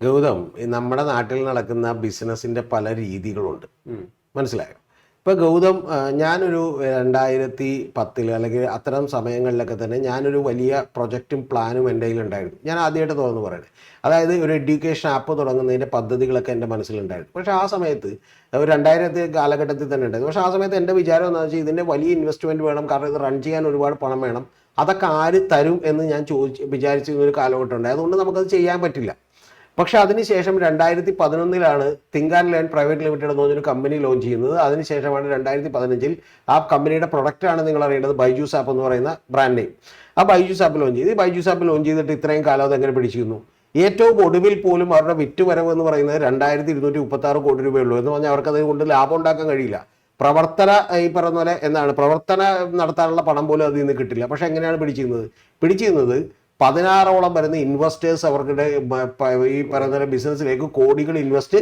Speaker 2: ഗൗതം, നമ്മുടെ നാട്ടിൽ നടക്കുന്ന ബിസിനസിന്റെ പല രീതികളുണ്ട്, മനസ്സിലായോ? ഇപ്പൊ ഗൗതം, ഞാനൊരു 2010 അല്ലെങ്കിൽ അത്തരം സമയങ്ങളിലൊക്കെ തന്നെ ഞാനൊരു വലിയ പ്രൊജക്റ്റും പ്ലാനും എൻ്റെ കയ്യിലുണ്ടായിരുന്നു. ഞാൻ ആദ്യമായിട്ട് തുറന്ന് പറയണേ, അതായത് ഒരു എഡ്യൂക്കേഷൻ ആപ്പ് തുടങ്ങുന്നതിൻ്റെ പദ്ധതികളൊക്കെ എൻ്റെ മനസ്സിലുണ്ടായിരുന്നു. പക്ഷേ ആ സമയത്ത് ഒരു 2000 കാലഘട്ടത്തിൽ തന്നെ ഉണ്ടായിരുന്നു. പക്ഷേ ആ സമയത്ത് എൻ്റെ വിചാരം എന്താണെന്ന് വെച്ചാൽ, ഇതിൻ്റെ വലിയ ഇൻവെസ്റ്റ്മെൻറ്റ് വേണം, കാരണം ഇത് റൺ ചെയ്യാൻ ഒരുപാട് പണം വേണം, അതൊക്കെ ആര് തരും എന്ന് ഞാൻ വിചാരിച്ചിരുന്ന ഒരു കാലഘട്ടം ഉണ്ട്. അതുകൊണ്ട് നമുക്കത് ചെയ്യാൻ പറ്റില്ല. പക്ഷെ അതിനുശേഷം 2011 think and learn private limited എന്ന് പറഞ്ഞൊരു കമ്പനി ലോഞ്ച് ചെയ്യുന്നത്. അതിനുശേഷമാണ് 2015 ആ കമ്പനിയുടെ പ്രൊഡക്റ്റാണ് നിങ്ങൾ അറിയേണ്ടത്, ബൈജൂസ് ആപ്പ് എന്ന് പറയുന്ന ബ്രാൻഡ് നെയിം. ആ ബൈജൂസ് ആപ്പ് ലോഞ്ച് ചെയ്ത്, ഈ ബൈജൂസ് ആപ്പ് ലോഞ്ച് ചെയ്തിട്ട് ഇത്രയും കാലം അത് എങ്ങനെ പിടിച്ചിരുന്നു? ഏറ്റവും ഒടുവിൽ പോലും അവരുടെ വിറ്റുവരവ് എന്ന് പറയുന്നത് 2236 കോടി രൂപയുള്ളൂ. എന്ന് പറഞ്ഞാൽ അവർക്ക് അതുകൊണ്ട് ലാഭം ഉണ്ടാക്കാൻ കഴിയില്ല. ഈ പറഞ്ഞ പോലെ പ്രവർത്തനം നടത്താനുള്ള പണം പോലും അതിൽ നിന്ന് കിട്ടില്ല. പക്ഷെ എങ്ങനെയാണ് പിടിച്ചിരുന്നത് 16ഓളം വരുന്ന ഇൻവെസ്റ്റേഴ്സ് അവരുടെ ഈ പറയുന്ന ബിസിനസ്സിലേക്ക് കോടികൾ ഇൻവെസ്റ്റ്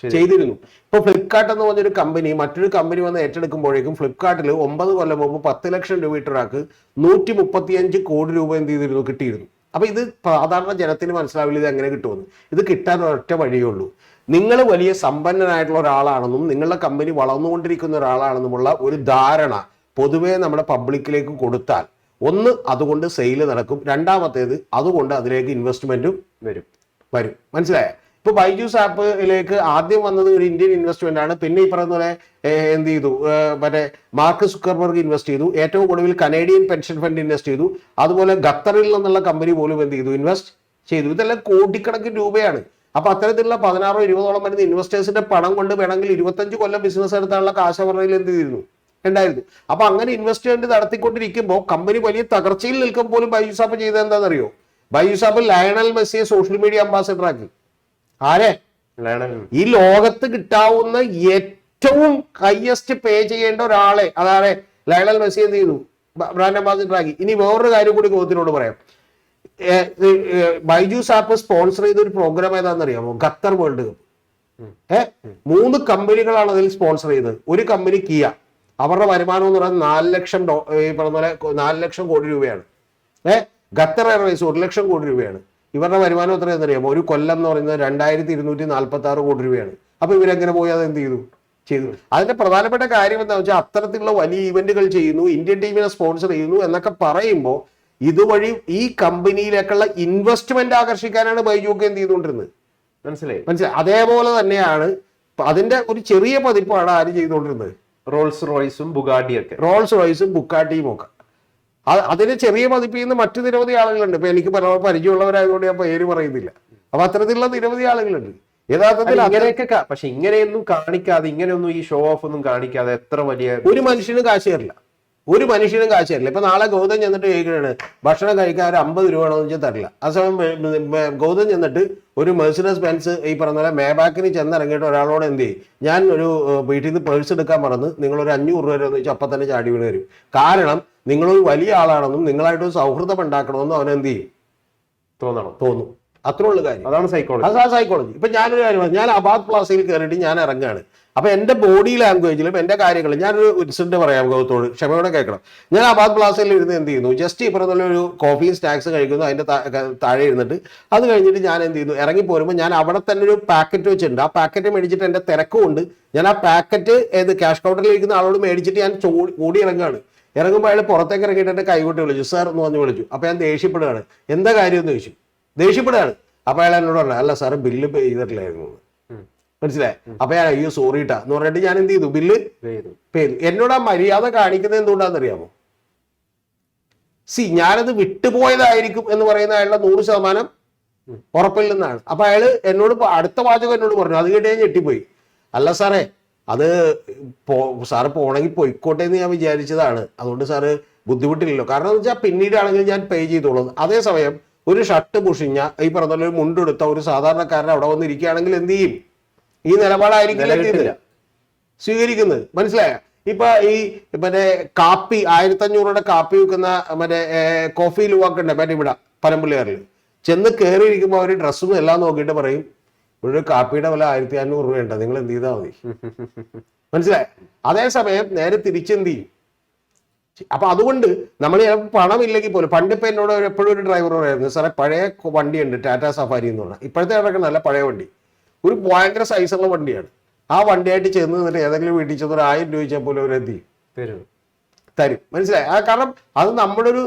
Speaker 2: ചെയ്തിരുന്നു. ഇപ്പൊ ഫ്ലിപ്കാർട്ട് എന്ന് പറഞ്ഞൊരു കമ്പനി മറ്റൊരു കമ്പനി വന്ന് ഏറ്റെടുക്കുമ്പോഴേക്കും ഫ്ലിപ്കാർട്ടിൽ 9 കൊല്ലം മുമ്പ് 10 ലക്ഷം രൂപ ഇട്ട ഒരാൾക്ക് 135 കോടി രൂപ എന്ത് ചെയ്തിരുന്നു, കിട്ടിയിരുന്നു. അപ്പൊ ഇത് സാധാരണ ജനത്തിന് മനസ്സിലാവില്ല ഇത് എങ്ങനെ കിട്ടുമെന്ന്. ഇത് കിട്ടാൻ ഒരൊറ്റ വഴിയേ ഉള്ളൂ. നിങ്ങൾ വലിയ സമ്പന്നനായിട്ടുള്ള ഒരാളാണെന്നും നിങ്ങളുടെ കമ്പനി വളർന്നുകൊണ്ടിരിക്കുന്ന ഒരാളാണെന്നുമുള്ള ഒരു ധാരണ പൊതുവേ നമ്മുടെ പബ്ലിക്കിലേക്ക് കൊടുത്താൽ, ഒന്ന്, അതുകൊണ്ട് സെയിൽ നടക്കും. രണ്ടാമത്തേത്, അതുകൊണ്ട് അതിലേക്ക് ഇൻവെസ്റ്റ്മെന്റും വരും. മനസ്സിലായ? ഇപ്പൊ ബൈജൂസ് ആപ്പിലേക്ക് ആദ്യം വന്നത് ഒരു ഇന്ത്യൻ ഇൻവെസ്റ്റ്മെന്റ് ആണ്. പിന്നെ ഈ പറയുന്ന പോലെ എന്ത് ചെയ്തു, മറ്റേ മാർക്ക് സുക്കർബർഗ് ഇൻവെസ്റ്റ് ചെയ്തു. ഏറ്റവും കൂടുതൽ കനേഡിയൻ പെൻഷൻ ഫണ്ട് ഇൻവെസ്റ്റ് ചെയ്തു. അതുപോലെ ഖത്തറിൽ നിന്നുള്ള കമ്പനി പോലും എന്ത് ചെയ്തു, ഇൻവെസ്റ്റ് ചെയ്തു. ഇതെല്ലാം കോടിക്കണക്കിന് രൂപയാണ്. അപ്പൊ അത്തരത്തിലുള്ള 16-20ഓളം വരുന്ന ഇൻവെസ്റ്റേഴ്സിന്റെ പണം കൊണ്ട് വേണമെങ്കിൽ 25 കൊല്ലം ബിസിനസ് എടുത്താനുള്ള കാശ് അവരുടെ എന്ത് ചെയ്തിരുന്നു, ഉണ്ടായിരുന്നു. അപ്പൊ അങ്ങനെ ഇൻവെസ്റ്റ്മെന്റ് നടത്തിക്കൊണ്ടിരിക്കുമ്പോൾ കമ്പനി വലിയ തകർച്ചയിൽ നിൽക്കുമ്പോൾ പോലും ബൈജൂസ് ആപ്പ് ചെയ്തത് എന്താണെന്നറിയോ? ബൈജൂസ് ആപ്പ് ലയണൽ മെസ്സിയെ സോഷ്യൽ മീഡിയ അംബാസിഡർ ആക്കി. ആരെ? ഈ ലോകത്ത് കിട്ടാവുന്ന ഏറ്റവും ഹയസ്റ്റ് പേ ചെയ്യേണ്ട ഒരാളെ, അതാണ് ലയണൽ മെസ്സി എന്ത് ചെയ്തു, ബ്രാൻഡ് അംബാസിഡർ ആക്കി. ഇനി വേറൊരു കാര്യം കൂടി ഗോത്തിനോട് പറയാം. ബൈജൂസ് ആപ്പ് സ്പോൺസർ ചെയ്ത ഒരു പ്രോഗ്രാം ഏതാണെന്നറിയാമോ? Qatar world cup. 3 കമ്പനികളാണ് അതിൽ സ്പോൺസർ ചെയ്തത്. ഒരു കമ്പനി കിയ, അവരുടെ വരുമാനം എന്ന് പറയുന്നത് 4 ലക്ഷം ഈ പറഞ്ഞ പോലെ 4 ലക്ഷം കോടി രൂപയാണ്. ഖത്തർ എയർവേസ് 1 ലക്ഷം കോടി രൂപയാണ്. ഇവരുടെ വരുമാനം എത്രയാണെന്ന് അറിയാമോ? ഒരു കൊല്ലം എന്ന് പറയുന്നത് 2246 കോടി രൂപയാണ്. അപ്പൊ ഇവരെങ്ങനെ പോയി അത് എന്ത് ചെയ്തു? അതിന്റെ പ്രധാനപ്പെട്ട കാര്യം എന്താണെന്ന് വെച്ചാൽ, അത്തരത്തിലുള്ള വലിയ ഈവന്റുകൾ ചെയ്യുന്നു, ഇന്ത്യൻ ടീമിനെ സ്പോൺസർ ചെയ്യുന്നു എന്നൊക്കെ പറയുമ്പോൾ ഇതുവഴി ഈ കമ്പനിയിലേക്കുള്ള ഇൻവെസ്റ്റ്മെന്റ് ആകർഷിക്കാനാണ് ബൈജൂക്ക് എന്ത് ചെയ്തുകൊണ്ടിരുന്നത്. മനസ്സിലായി? അതേപോലെ തന്നെയാണ് അതിന്റെ ഒരു ചെറിയ പതിപ്പാണ് ആര് ചെയ്തുകൊണ്ടിരുന്നത്?
Speaker 1: റോൾസ് റോയ്സും ബുഗാട്ടിയും ഒക്കെ.
Speaker 2: അതിന് ചെറിയ പതിപ്പിൽ നിന്ന് മറ്റു നിരവധി ആളുകളുണ്ട്. ഇപ്പൊ എനിക്ക് പരിചയമുള്ളവരായതുകൊണ്ട് ഞാൻ പേര് പറയുന്നില്ല. അപ്പൊ അത്തരത്തിലുള്ള നിരവധി ആളുകളുണ്ട്. യഥാർത്ഥത്തിൽ
Speaker 1: അങ്ങനെയൊക്കെ, പക്ഷെ ഇങ്ങനെയൊന്നും കാണിക്കാതെ, ഇങ്ങനെയൊന്നും ഈ ഷോ ഓഫ് ഒന്നും കാണിക്കാതെ എത്ര വലിയ
Speaker 2: ഒരു മനുഷ്യനും കാശ് തരില്ല. ഇപ്പൊ നാളെ ഗൗതം ചെന്നിട്ട് ചോദിക്കുകയാണ് ഭക്ഷണം കഴിക്കാൻ ഒരു 50 രൂപ ആണോ എന്ന് വെച്ചാൽ തരില്ല. ആ സമയം ഗൗതം ചെന്നിട്ട് ഒരു മെഴ്സിഡസ് ബെൻസ് ഈ പറഞ്ഞ പോലെ മേബാക്കിന് ചെന്നിറങ്ങിയിട്ട് ഒരാളോട് എന്ത് ചെയ്യും, ഞാൻ ഒരു വീട്ടിൽ നിന്ന് പേഴ്സ് എടുക്കാൻ മറന്ന് നിങ്ങളൊരു 500 രൂപ എന്ന് വെച്ചാൽ അപ്പം തന്നെ ചാടി വീണ് വരും. കാരണം നിങ്ങളൊരു വലിയ ആളാണെന്നും നിങ്ങളായിട്ടൊരു സൗഹൃദം ഉണ്ടാക്കണമെന്നും അവനെന്ത് ചെയ്യും, തോന്നും. അത്രേ ഉള്ളു കാര്യം.
Speaker 1: അതാണ്
Speaker 2: സൈക്കോളജി. ഇപ്പൊ ഞാനൊരു കാര്യം, ഞാൻ അബാദ് പ്ലാസയിൽ കയറിയിട്ട് ഞാൻ ഇറങ്ങുകയാണ്. അപ്പൊ എന്റെ ബോഡി ലാംഗ്വേജിലും എന്റെ കാര്യങ്ങളും ഞാനൊരു ഇൻസിഡന്റ് പറയാം ഗൗതത്തോട്, ക്ഷമയോടെ കേൾക്കണം. ഞാൻ അബാദ് പ്ലാസയിൽ ഇരുന്ന് എന്ത് ചെയ്യുന്നു, ജസ്റ്റ് ഈ പറഞ്ഞ ഒരു കോഫിയും സ്നാക്സ് കഴിക്കുന്നു, അതിന്റെ താഴെ ഇരുന്നിട്ട് അത് കഴിഞ്ഞിട്ട് ഞാൻ എന്ത് ചെയ്യുന്നു, ഇറങ്ങി പോരുമ്പോൾ ഞാൻ അവിടെ തന്നെ ഒരു പാക്കറ്റ് വെച്ചിട്ടുണ്ട്. ആ പാക്കറ്റ് മേടിച്ചിട്ട് എന്റെ തിരക്കുകൊണ്ട് ഞാൻ ആ പാക്കറ്റ് ക്യാഷ് കൗണ്ടറിൽ ഇരിക്കുന്ന ആളോട് മേടിച്ചിട്ട് ഞാൻ ഓടി ഇറങ്ങുകയാണ്. ഇറങ്ങുമ്പോൾ അയാൾ പുറത്തേക്ക് ഇറങ്ങിയിട്ട് എന്റെ കൈകൊട്ടി വിളിച്ചു, സാർ എന്ന് പറഞ്ഞ് വിളിച്ചു. അപ്പൊ ഞാൻ ദേഷ്യപ്പെടുകയാണ്. എന്താ കാര്യം എന്ന് ചോദിച്ചു. ദേഷ്യപ്പെടുകയാണ്. അപ്പൊ അയാൾ എന്നോട് പറഞ്ഞു, അല്ല സാറ് ബില്ല് പേ ചെയ്തിട്ടില്ലായിരുന്നു. മനസ്സിലായി? അപ്പൊ ഞാൻ അയ്യോ സോറി ട്ടാ എന്ന് പറഞ്ഞിട്ട് ഞാൻ എന്ത് ചെയ്തു, ബില്ല് പേ ചെയ്തു. എന്നോട് ആ മര്യാദ കാണിക്കുന്നത് എന്തുകൊണ്ടാണെന്ന് അറിയാമോ? ഞാനത് വിട്ടുപോയതായിരിക്കും എന്ന് പറയുന്ന അയാളുടെ 100% ഉറപ്പിൽ നിന്നാണ്. അപ്പൊ അയാള് എന്നോട് അടുത്ത വാചകം എന്നോട് പറഞ്ഞു. അത് കേട്ട് ഞാൻ ഞെട്ടിപ്പോയി. അല്ല സാറേ, അത് സാറ് പോണെങ്കിൽ പോയിക്കോട്ടെ എന്ന് ഞാൻ വിചാരിച്ചതാണ്, അതുകൊണ്ട് സാറ് ബുദ്ധിമുട്ടില്ലല്ലോ. കാരണം എന്ന് വെച്ചാൽ പിന്നീടാണെങ്കിൽ ഞാൻ പേ ചെയ്തോളൂ. അതേസമയം ഒരു ഷർട്ട് പുഷിഞ്ഞ ഈ പറഞ്ഞ ഒരു മുണ്ടെടുത്ത ഒരു സാധാരണക്കാരൻ അവിടെ വന്നിരിക്കുകയാണെങ്കിൽ എന്ത് ചെയ്യും? ഈ നിലപാടായിരിക്കില്ല സ്വീകരിക്കുന്നത്. മനസ്സിലായ? ഇപ്പൊ ഈ മറ്റേ കാപ്പി 1500 കാപ്പി വെക്കുന്ന മറ്റേ കോഫി ലുവാക്കുണ്ട് മറ്റേ ഇവിടെ പനമ്പള്ളിയാറിൽ ചെന്ന് കയറിയിരിക്കുമ്പോൾ അവർ ഡ്രസ്സും എല്ലാം നോക്കിയിട്ട് പറയും ഒരു കാപ്പിയുടെ വില 1500 രൂപയുണ്ട്, നിങ്ങൾ എന്ത് ചെയ്താൽ മതി. മനസ്സിലായ? അതേസമയം നേരെ തിരിച്ചെന്ത് ചെയ്യും? അപ്പൊ അതുകൊണ്ട് നമ്മൾ പണമില്ലെങ്കിൽ പോലും പണ്ടിപ്പോ എന്നോട് എപ്പോഴും ഒരു ഡ്രൈവർ പറയായിരുന്നു, സാറേ പഴയ വണ്ടിയുണ്ട് ടാറ്റ സഫാരി എന്ന് പറഞ്ഞാൽ, ഇപ്പോഴത്തെ ഇറക്കുന്നല്ല പഴയ വണ്ടി, ഒരു ഭയങ്കര സൈസുള്ള വണ്ടിയാണ്. ആ വണ്ടിയായിട്ട് ചെന്ന് നിന്നിട്ട് ഏതെങ്കിലും വീട്ടിൽ ചെന്ന് ഒരു 1000 രൂപ ചോദിച്ചാൽ പോലും അവരെന്ത് ചെയ്യും? തരും. മനസ്സിലായി? ആ കാരണം അത് നമ്മുടെ ഒരു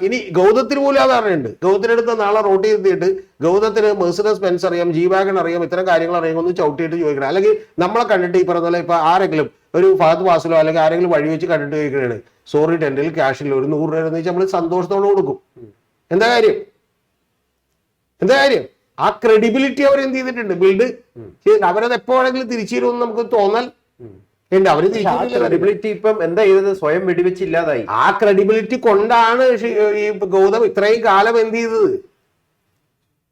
Speaker 2: ഇനി ഗൗതത്തിന് പോലും ആ ധാരണയുണ്ട്. ഗൗതത്തിനടുത്ത് നാളെ റോട്ടിൽ എത്തിയിട്ട് ഗൗതത്തിന് മെഴ്സിഡസ് ബെൻസ് അറിയാം, ജി വാഗൺ അറിയാം, ഇത്തരം കാര്യങ്ങൾ അറിയാം, ഒന്ന് ചവിട്ടിയിട്ട് ചോദിക്കണം. അല്ലെങ്കിൽ നമ്മളെ കണ്ടിട്ട് ഈ പറഞ്ഞ പോലെ ഇപ്പൊ ആരെങ്കിലും ഒരു ഫഹദ് ഫാസിലോ അല്ലെങ്കിൽ ആരെങ്കിലും വഴി വെച്ച് കണ്ടിട്ട് ചോദിക്കണേ സോറി എൻ്റെ ക്യാഷിൽ ഒരു 100 രൂപ എന്ന് വെച്ചാൽ നമ്മൾ സന്തോഷത്തോടെ കൊടുക്കും. എന്താ കാര്യം? ആ ക്രെഡിബിലിറ്റി അവർ എന്ത് ചെയ്തിട്ടുണ്ട്? ബിൽഡ് ചെയ്തിട്ടുണ്ട്. അവരത് എപ്പോ വേണമെങ്കിലും തിരിച്ചു തരുമെന്ന് നമുക്ക് തോന്നൽ ഉണ്ട്. അവര്
Speaker 1: ക്രെഡിബിലിറ്റി ഇപ്പം എന്താ ചെയ്തത്? സ്വയം വെടിവെച്ചില്ലാതായി.
Speaker 2: ആ ക്രെഡിബിലിറ്റി കൊണ്ടാണ് ഈ ഗൗതം ഇത്രയും കാലം എന്ത് ചെയ്തത്?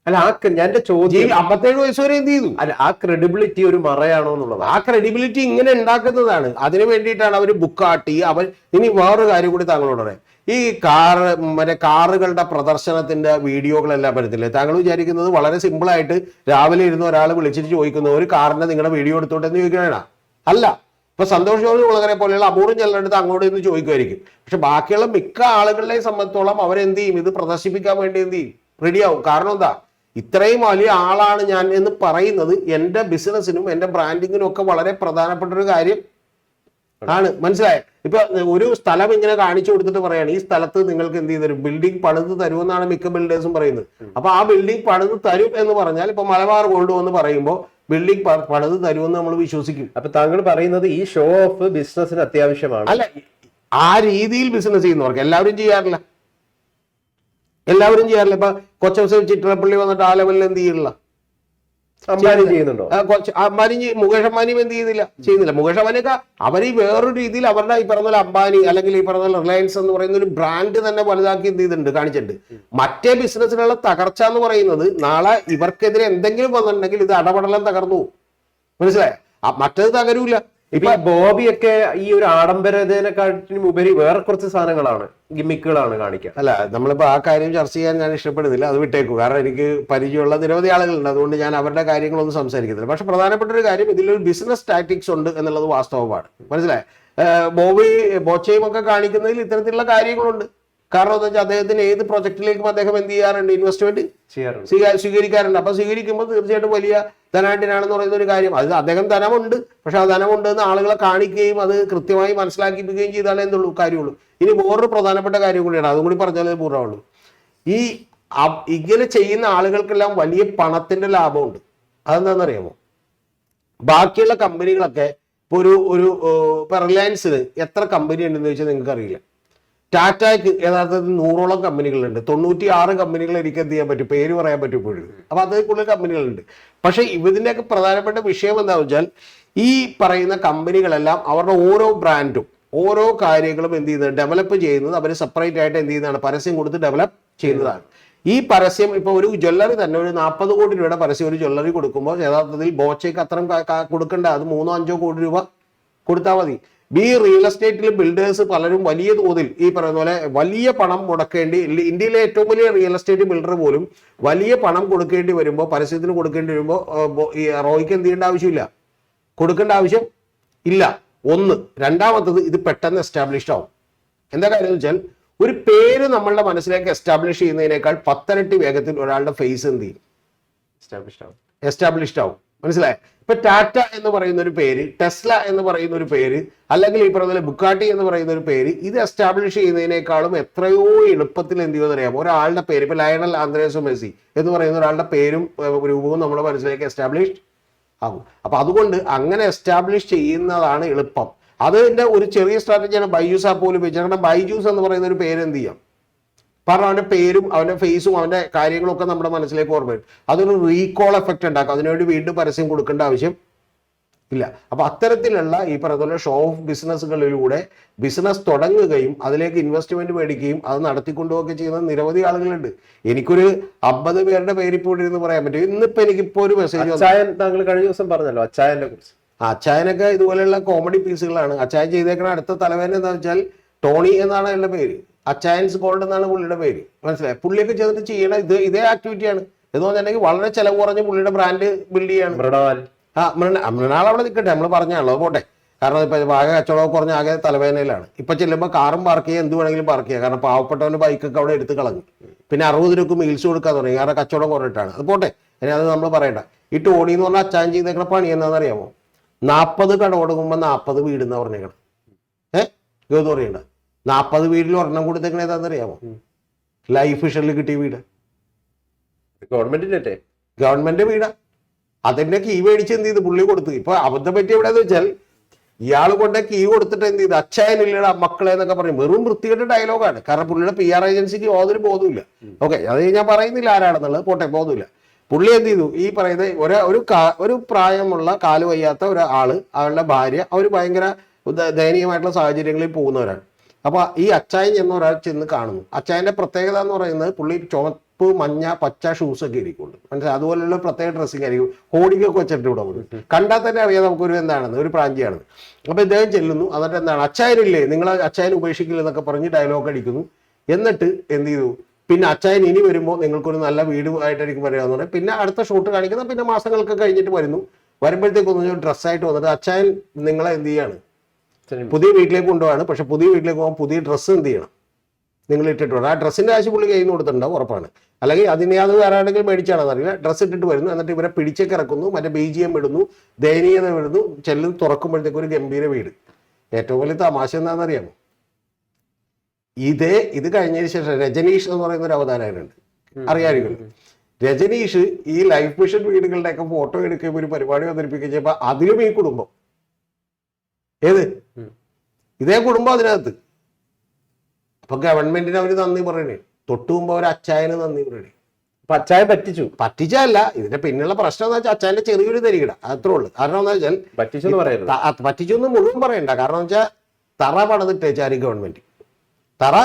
Speaker 1: അല്ല എന്റെ ചോദ്യം
Speaker 2: 57 വയസ്സ് വരെ എന്ത് ചെയ്തു?
Speaker 1: അല്ല ആ ക്രെഡിബിലിറ്റി ഒരു മറയാണോ എന്നുള്ളത്.
Speaker 2: ആ ക്രെഡിബിലിറ്റി ഇങ്ങനെ ഉണ്ടാക്കുന്നതാണ്. അതിനു വേണ്ടിയിട്ടാണ് അവർ ബുക്കാട്ടി. ഇനി വേറൊരു കാര്യം കൂടി താങ്കളോട് പറയാം. ഈ കാറുകളുടെ പ്രദർശനത്തിന്റെ വീഡിയോകളെല്ലാം പറ്റത്തില്ലേ? താങ്കൾ വിചാരിക്കുന്നത് വളരെ സിമ്പിൾ ആയിട്ട് രാവിലെ ഇരുന്ന് ഒരാൾ വിളിച്ചിട്ട് ചോദിക്കുന്നു ഒരു കാറിന്റെ നിങ്ങളുടെ വീഡിയോ എടുത്തോട്ടെന്ന് ചോദിക്കണേണ? അല്ല. ഇപ്പൊ സന്തോഷ് ജോർജ് കുളങ്ങരെ പോലെയുള്ള അപൂർവം ചിലരുടെ അങ്ങോട്ട് ഇന്ന് ചോദിക്കുമായിരിക്കും. പക്ഷെ ബാക്കിയുള്ള മിക്ക ആളുകളെ സംബന്ധിച്ചോളം അവരെന്ത് ചെയ്യും? ഇത് പ്രദർശിപ്പിക്കാൻ വേണ്ടി എന്ത് ചെയ്യും? റെഡിയാവും. കാരണം എന്താ? ഇത്രയും വലിയ ആളാണ് ഞാൻ എന്ന് പറയുന്നത് എൻ്റെ ബിസിനസ്സിനും എൻ്റെ ബ്രാൻഡിങ്ങിനും ഒക്കെ വളരെ പ്രധാനപ്പെട്ട ഒരു കാര്യം ആണ്. മനസ്സിലായ? ഇപ്പൊ ഒരു സ്ഥലം ഇങ്ങനെ കാണിച്ചു കൊടുത്തിട്ട് പറയാണ് ഈ സ്ഥലത്ത് നിങ്ങൾക്ക് എന്ത് ചെയ്തു തരും? ബിൽഡിംഗ് പണിത് തരുമെന്നാണ് മിക്ക ബിൽഡേഴ്സും പറയുന്നത്. അപ്പൊ ആ ബിൽഡിംഗ് പണിത് തരും എന്ന് പറഞ്ഞാൽ ഇപ്പൊ മലബാർ ഗോൾഡ് എന്ന് പറയുമ്പോൾ ബിൽഡിംഗ് പണിത് തരുമെന്ന് നമ്മൾ വിശ്വസിക്കും.
Speaker 1: അപ്പൊ താങ്കൾ പറയുന്നത് ഈ ഷോ ഓഫ് ബിസിനസ്സിന് അത്യാവശ്യമാണ്.
Speaker 2: അല്ല, ആ രീതിയിൽ ബിസിനസ് ചെയ്യുന്നവർക്ക് എല്ലാവരും ചെയ്യാറില്ല. ഇപ്പൊ കൊച്ചൗസ് ചിത്രപ്പള്ളി വന്നിട്ട് ആ ലെവലിൽ എന്ത് ചെയ്യില്ല?
Speaker 1: ചെയ്യുന്നുണ്ടോ?
Speaker 2: അംബാനി, മുകേഷ് അംബാനിയും എന്ത് ചെയ്യുന്നില്ല. മുകേഷ് അംബാനിയൊക്കെ അവർ വേറൊരു രീതിയിൽ അവരുടെ ഈ പറഞ്ഞ പോലെ അംബാനി അല്ലെങ്കിൽ ഈ പറഞ്ഞ പോലെ റിലയൻസ് എന്ന് പറയുന്ന ഒരു ബ്രാൻഡ് തന്നെ വലുതാക്കി എന്ത് ചെയ്തിട്ടുണ്ട്, കാണിച്ചിട്ടുണ്ട്. മറ്റേ ബിസിനസ്സിനുള്ള തകർച്ച എന്ന് പറയുന്നത് നാളെ ഇവർക്കെതിരെ എന്തെങ്കിലും വന്നിട്ടുണ്ടെങ്കിൽ ഇത് അടപടലം തകർന്നു. മനസ്സിലായ? മറ്റേത് തകരൂല.
Speaker 1: ഇപ്പൊ ബോബിയൊക്കെ ഈ ഒരു ആഡംബരതേനെക്കാട്ടിനും ഉപരി വേറെ കുറച്ച് സാധനങ്ങളാണ്, ഗിമ്മിക്കുകളാണ് കാണിക്കുക.
Speaker 2: അല്ല, നമ്മളിപ്പോ ആ കാര്യം ചർച്ച ചെയ്യാൻ ഞാൻ ഇഷ്ടപ്പെടുന്നില്ല. അത് വിട്ടേക്കും. കാരണം എനിക്ക് പരിചയമുള്ള നിരവധി ആളുകളുണ്ട്. അതുകൊണ്ട് ഞാൻ അവരുടെ കാര്യങ്ങളൊന്നും സംസാരിക്കുന്നില്ല. പക്ഷെ പ്രധാനപ്പെട്ട ഒരു കാര്യം, ഇതിലൊരു ബിസിനസ് ടാക്ടിക്സ് ഉണ്ട് എന്നുള്ളത് വാസ്തവമാണ്. മനസ്സിലായ? ബോച്ചയും ഒക്കെ കാണിക്കുന്നതിൽ ഇത്തരത്തിലുള്ള കാര്യങ്ങളുണ്ട്. കാരണം എന്താ വെച്ചാൽ അദ്ദേഹത്തിന് ഏത് പ്രൊജക്ടിലേക്കും അദ്ദേഹം എന്ത് ചെയ്യാറുണ്ട്? ഇൻവെസ്റ്റ്മെന്റ് സ്വീകരിക്കാറുണ്ട്. അപ്പൊ സ്വീകരിക്കുമ്പോൾ തീർച്ചയായിട്ടും വലിയ ധനാഢ്യനാണെന്ന് പറയുന്ന ഒരു കാര്യം. അത് അദ്ദേഹം ധനമുണ്ട്, പക്ഷെ ആ ധനമുണ്ട് എന്ന് ആളുകളെ കാണിക്കുകയും അത് കൃത്യമായി മനസ്സിലാക്കിപ്പിക്കുകയും ചെയ്താലേ എന്തുള്ളൂ കാര്യമുള്ളൂ. ഇനി വേറൊരു പ്രധാനപ്പെട്ട കാര്യം കൂടിയാണ്, അതും കൂടി പറഞ്ഞാലേ പൂർണ്ണമുള്ളൂ. ഇങ്ങനെ ചെയ്യുന്ന ആളുകൾക്കെല്ലാം വലിയ പണത്തിന്റെ ലാഭമുണ്ട്. അതെന്താണെന്നറിയാമോ? ബാക്കിയുള്ള കമ്പനികളൊക്കെ ഇപ്പൊ ഇപ്പൊ റിലയൻസിന് എത്ര കമ്പനി ഉണ്ടെന്ന് ചോദിച്ചാൽ നിങ്ങൾക്ക് അറിയില്ല. ടാറ്റയ്ക്ക് യഥാർത്ഥത്തിൽ 100ഓളം കമ്പനികളുണ്ട്. 96 കമ്പനികൾ എനിക്ക് എന്ത് ചെയ്യാൻ പറ്റും? പേര് പറയാൻ പറ്റും ഇപ്പോഴും. അപ്പൊ അതിൽ കൂടുതൽ കമ്പനികളുണ്ട്. പക്ഷെ ഇതിന്റെയൊക്കെ പ്രധാനപ്പെട്ട വിഷയം എന്താണെന്ന് വെച്ചാൽ ഈ പറയുന്ന കമ്പനികളെല്ലാം അവരുടെ ഓരോ ബ്രാൻഡും ഓരോ കാര്യങ്ങളും എന്ത് ചെയ്യുന്നത്, ഡെവലപ്പ് ചെയ്യുന്നത് അവർ സെപ്പറേറ്റ് ആയിട്ട് എന്ത് ചെയ്യുന്നതാണ്? പരസ്യം കൊടുത്ത് ഡെവലപ്പ് ചെയ്യുന്നതാണ്. ഈ പരസ്യം ഇപ്പൊ ഒരു ജ്വല്ലറി തന്നെ ഒരു 40 കോടി രൂപയുടെ പരസ്യം ഒരു ജ്വല്ലറി കൊടുക്കുമ്പോൾ യഥാർത്ഥത്തിൽ ബോച്ചയ്ക്ക് അത്രയും കൊടുക്കേണ്ട, അത് 3-5 കോടി രൂപ കൊടുത്താൽ മതി. ഈ റിയൽ എസ്റ്റേറ്റിൽ ബിൽഡേഴ്സ് പലരും വലിയ തോതിൽ ഈ പറയുന്ന പോലെ വലിയ പണം മുടക്കേണ്ടി, ഇന്ത്യയിലെ ഏറ്റവും വലിയ റിയൽ എസ്റ്റേറ്റ് ബിൽഡർ പോലും വലിയ പണം കൊടുക്കേണ്ടി വരുമ്പോൾ, പരസ്യത്തിന് കൊടുക്കേണ്ടി വരുമ്പോൾ ഈ റോയ്ക്ക് എന്ത് ചെയ്യേണ്ട ആവശ്യമില്ല, കൊടുക്കേണ്ട ആവശ്യം ഇല്ല. ഒന്ന്. രണ്ടാമത്തത്, ഇത് പെട്ടെന്ന് എസ്റ്റാബ്ലിഷ്ഡ് ആവും. എന്താ കാര്യം എന്ന് വെച്ചാൽ ഒരു പേര് നമ്മളുടെ മനസ്സിലേക്ക് എസ്റ്റാബ്ലിഷ് ചെയ്യുന്നതിനേക്കാൾ 10 ഇരട്ടി വേഗത്തിൽ ഒരാളുടെ ഫേസ് എന്ത് ചെയ്യും? എസ്റ്റാബ്ലിഷ്ഡ് ആവും. മനസ്സിലായി? ഇപ്പൊ ടാറ്റ എന്ന് പറയുന്ന ഒരു പേര്, ടെസ്ല എന്ന് പറയുന്ന ഒരു പേര്, അല്ലെങ്കിൽ ഈ പറയുന്ന ബുക്കാട്ടി എന്ന് പറയുന്ന ഒരു പേര്, ഇത് എസ്റ്റാബ്ലിഷ് ചെയ്യുന്നതിനേക്കാളും എത്രയോ എളുപ്പത്തിൽ എന്ത് ചെയ്യുമെന്ന് അറിയാം? ഒരാളുടെ പേര്, ഇപ്പൊ ലയണൽ ആന്ദ്രേസ് മെസ്സി എന്ന് പറയുന്ന ഒരാളുടെ പേരും രൂപവും നമ്മുടെ മനസ്സിലേക്ക് എസ്റ്റാബ്ലിഷ് ആകും. അപ്പൊ അതുകൊണ്ട് അങ്ങനെ എസ്റ്റാബ്ലിഷ് ചെയ്യുന്നതാണ് എളുപ്പം. അതിന്റെ ഒരു ചെറിയ സ്ട്രാറ്റജിയാണ് ബൈജൂസ് ആപ്പ് പോലും വെച്ചത്. കാരണം ബൈജൂസ് എന്ന് പറയുന്ന ഒരു പേര് എന്ത് ചെയ്യാം? കാരണം അവന്റെ പേരും അവന്റെ ഫേസും അവന്റെ കാര്യങ്ങളും ഒക്കെ നമ്മുടെ മനസ്സിലേക്ക് ഓർമ്മ വരും. അതൊരു റീകോൾ എഫക്റ്റ് ഉണ്ടാക്കും. അതിനുവേണ്ടി വീണ്ടും പരസ്യം കൊടുക്കേണ്ട ആവശ്യം ഇല്ല. അപ്പൊ അത്തരത്തിലുള്ള ഈ പറയുന്ന ഷോ ഓഫ് ബിസിനസ്സുകളിലൂടെ ബിസിനസ് തുടങ്ങുകയും അതിലേക്ക് ഇൻവെസ്റ്റ്മെന്റ് മേടിക്കുകയും അത് നടത്തിക്കൊണ്ടുപോവുകയൊക്കെ ചെയ്യുന്ന നിരവധി ആളുകളുണ്ട്. എനിക്കൊരു 50 പേരുടെ പേര് ഇപ്പോൾ ഇരുന്ന് പറയാൻ പറ്റും. ഇന്നിപ്പോ എനിക്കിപ്പോ ഒരു മെസ്സേജ്,
Speaker 1: അച്ചായൻ താങ്കൾ കഴിഞ്ഞ ദിവസം പറഞ്ഞല്ലോ അച്ചായന്റെ കുറിച്ച്.
Speaker 2: അച്ചായനൊക്കെ ഇതുപോലെയുള്ള കോമഡി പീസുകളാണ്. അച്ചായൻ ചെയ്തേക്കുന്ന അടുത്ത തലവേദന എന്താ വെച്ചാൽ ടോണി എന്നാണ് അയാളുടെ പേര്, അച്ചായൻസ് ഗോൾഡ് എന്നാണ് പുള്ളിയുടെ പേര്. മനസ്സിലായി? പുള്ളിയൊക്കെ ചെയ്തിട്ട് ചെയ്യണ ഇതേ ആക്ടിവിറ്റിയാണ്. എന്ന് പറഞ്ഞിട്ടുണ്ടെങ്കിൽ വളരെ ചെലവ് കുറഞ്ഞ് പുള്ളിയുടെ ബ്രാൻഡ് ബിൽഡ് ചെയ്യാണ്.
Speaker 1: മൃണാൽ
Speaker 2: മൃണാൾ അവിടെ നിൽക്കട്ടെ, നമ്മൾ പറഞ്ഞാണല്ലോ, പോട്ടെ. കാരണം ഇപ്പൊ ആകെ കച്ചവടം കുറഞ്ഞ ആകെ തലവേദനയിലാണ്. ഇപ്പൊ ചെല്ലുമ്പോൾ കാറും പാർക്ക് ചെയ്യുക, എന്ത് വേണമെങ്കിലും പാർക്ക് ചെയ്യുക. കാരണം പാവപ്പെട്ടവന്റെ ബൈക്കൊക്കെ അവിടെ എടുത്ത് കളഞ്ഞു. പിന്നെ 60 രൂപ മീൽസ് കൊടുക്കാൻ തുടങ്ങി, കാരണം കച്ചവടം കുറഞ്ഞിട്ടാണ്. അത് പോട്ടെ, ഇനി അത് നമ്മൾ പറയണ്ട. ഈ ടോണി എന്ന് പറഞ്ഞാൽ അച്ചായൻ ചെയ്തേക്കുന്ന പണി എന്താണെന്ന് അറിയാമോ? 40 കട കൊടുക്കുമ്പോൾ 40 വീട് എന്നാ പറഞ്ഞേക്കണം. ഗൗതം പറയണ്ട, 40 വീടിൽ ഒരെണ്ണം കൊടുത്തേക്കണ ഏതാണെന്ന് അറിയാമോ? ലൈഫ് മിഷനിൽ കിട്ടിയ വീട്,
Speaker 1: ഗവൺമെന്റിന്റെ
Speaker 2: ഗവൺമെന്റ് വീടാ. അതിന്റെ കീ മേടിച്ച് എന്ത് ചെയ്ത് പുള്ളി കൊടുത്തു. ഇപ്പൊ അബദ്ധം പറ്റിയ എവിടെയെന്ന് വെച്ചാൽ ഇയാൾ കൊണ്ട് കീ കൊടുത്തിട്ട് എന്ത് ചെയ്ത് അച്ചായനില്ലടാ മക്കളെ എന്നൊക്കെ പറയും. വെറും വൃത്തികെട്ട ഡയലോഗാണ്. കാരണം പുള്ളിയുടെ PR ഏജൻസിക്ക് യാതൊരു ബോധമില്ല. ഓക്കെ, അത് ഞാൻ പറയുന്നില്ല ആരാണെന്നുള്ളത്, പോട്ടെ, ബോധമില്ല. പുള്ളി എന്ത് ചെയ്തു, ഈ പറയുന്ന ഒരു പ്രായമുള്ള കാല് വയ്യാത്ത ഒരാള്, അവളുടെ ഭാര്യ, അവർ ഭയങ്കര ദയനീയമായിട്ടുള്ള സാഹചര്യങ്ങളിൽ പോകുന്നവരാണ്. അപ്പൊ ഈ അച്ചായൻ എന്ന ഒരാൾ ചെന്ന് കാണുന്നു. അച്ചായന്റെ പ്രത്യേകത എന്ന് പറയുന്നത് പുള്ളി ചുവപ്പ്, മഞ്ഞ, പച്ച ഷൂസ് ഒക്കെ ഇരിക്കുള്ളൂ. മനസ്സിലായി? അതുപോലെയുള്ള പ്രത്യേക ഡ്രസ്സിംഗ് ആയിരിക്കും. ഹോഡിക്കൊക്കെ വെച്ചിട്ട് ഇവിടെ വന്നു. കണ്ടാൽ തന്നെ അറിയാം നമുക്കൊരു എന്താണെന്ന്, ഒരു പ്രാഞ്ചിയാണെന്ന്. അപ്പൊ ഇദ്ദേഹം ചെല്ലുന്നു. എന്നിട്ട് എന്താണ്, അച്ചായനില്ലേ, നിങ്ങൾ അച്ചായൻ ഉപേക്ഷിക്കില്ല എന്നൊക്കെ പറഞ്ഞ് ഡയലോഗ് അടിക്കുന്നു. എന്നിട്ട് എന്ത് ചെയ്തു, പിന്നെ അച്ചായൻ ഇനി വരുമ്പോൾ നിങ്ങൾക്കൊരു നല്ല വീട് ആയിട്ടായിരിക്കും വരികയെന്ന് പറയും. പിന്നെ അടുത്ത ഷൂട്ട് കാണിക്കുന്നത് പിന്നെ മാസങ്ങൾക്ക് കഴിഞ്ഞിട്ട് വരുമ്പോഴത്തേക്കൊന്നും ഡ്രസ്സായിട്ട് വന്നിട്ട് അച്ചായൻ നിങ്ങളെ എന്ത് ചെയ്യാണ്, പുതിയ വീട്ടിലേക്ക് കൊണ്ടുപോവാണ്. പക്ഷെ പുതിയ വീട്ടിലേക്ക് പോകാൻ പുതിയ ഡ്രസ്സ് എന്ത് ചെയ്യണം, നിങ്ങൾ ഇട്ടിട്ട് വേണം. ആ ഡ്രസ്സിന്റെ കാശ് പുള്ളി കയ്യിൽ നിന്ന് കൊടുത്തിട്ടുണ്ടാവും, ഉറപ്പാണ്. അല്ലെങ്കിൽ അതിനെ അത് വേറെ ആരെങ്കിലും മേടിച്ചാണെന്ന് അറിയില്ല. ഡ്രസ്സ് ഇട്ടിട്ട് വരുന്നു. എന്നിട്ട് ഇവരെ പിടിച്ചൊക്കെ ഇറക്കുന്നു, മറ്റേ BGM ഇടുന്നു, ദയനീയത വിടുന്നു. ചെല്ലുന്നു, തുറക്കുമ്പോഴത്തേക്ക് ഒരു ഗംഭീര വീട്. ഏറ്റവും വലിയ തമാശ എന്താണെന്ന് അറിയാമോ? ഇത് കഴിഞ്ഞതിന് ശേഷം രജനീഷ് എന്ന് പറയുന്ന ഒരു അവതാരകനുണ്ട്, അറിയാമായിരിക്കും. രജനീഷ് ഈ ലൈഫ് മിഷൻ വീടുകളുടെ ഒക്കെ ഫോട്ടോ എടുക്കുകയും ഒരു പരിപാടി അവതരിപ്പിക്കുകയും ചെയ്യുമ്പോൾ അതിലും ഈ കുടുംബം, ഇതേ കുടുംബം അതിനകത്ത്. അപ്പൊ ഗവൺമെന്റിന് അവര് നന്ദി പറയണേ, തൊട്ടു മുമ്പ് അവർ അച്ചായന് നന്ദി പറയണേ.
Speaker 1: അപ്പൊ അച്ചായൻ
Speaker 2: പറ്റിച്ചല്ല. ഇതിന്റെ പിന്നിലുള്ള പ്രശ്നം എന്ന് വെച്ചാൽ അച്ചായന്റെ ചെറിയൊരു തരികിട, അത്രേ ഉള്ളൂ. കാരണം എന്താ വെച്ചാൽ പറ്റിച്ചൊന്നും മുഴുവൻ പറയണ്ട. കാരണം എന്ന് വെച്ചാൽ തറ പണിതിട്ടേച്ചാരി ഗവൺമെന്റ്, തറ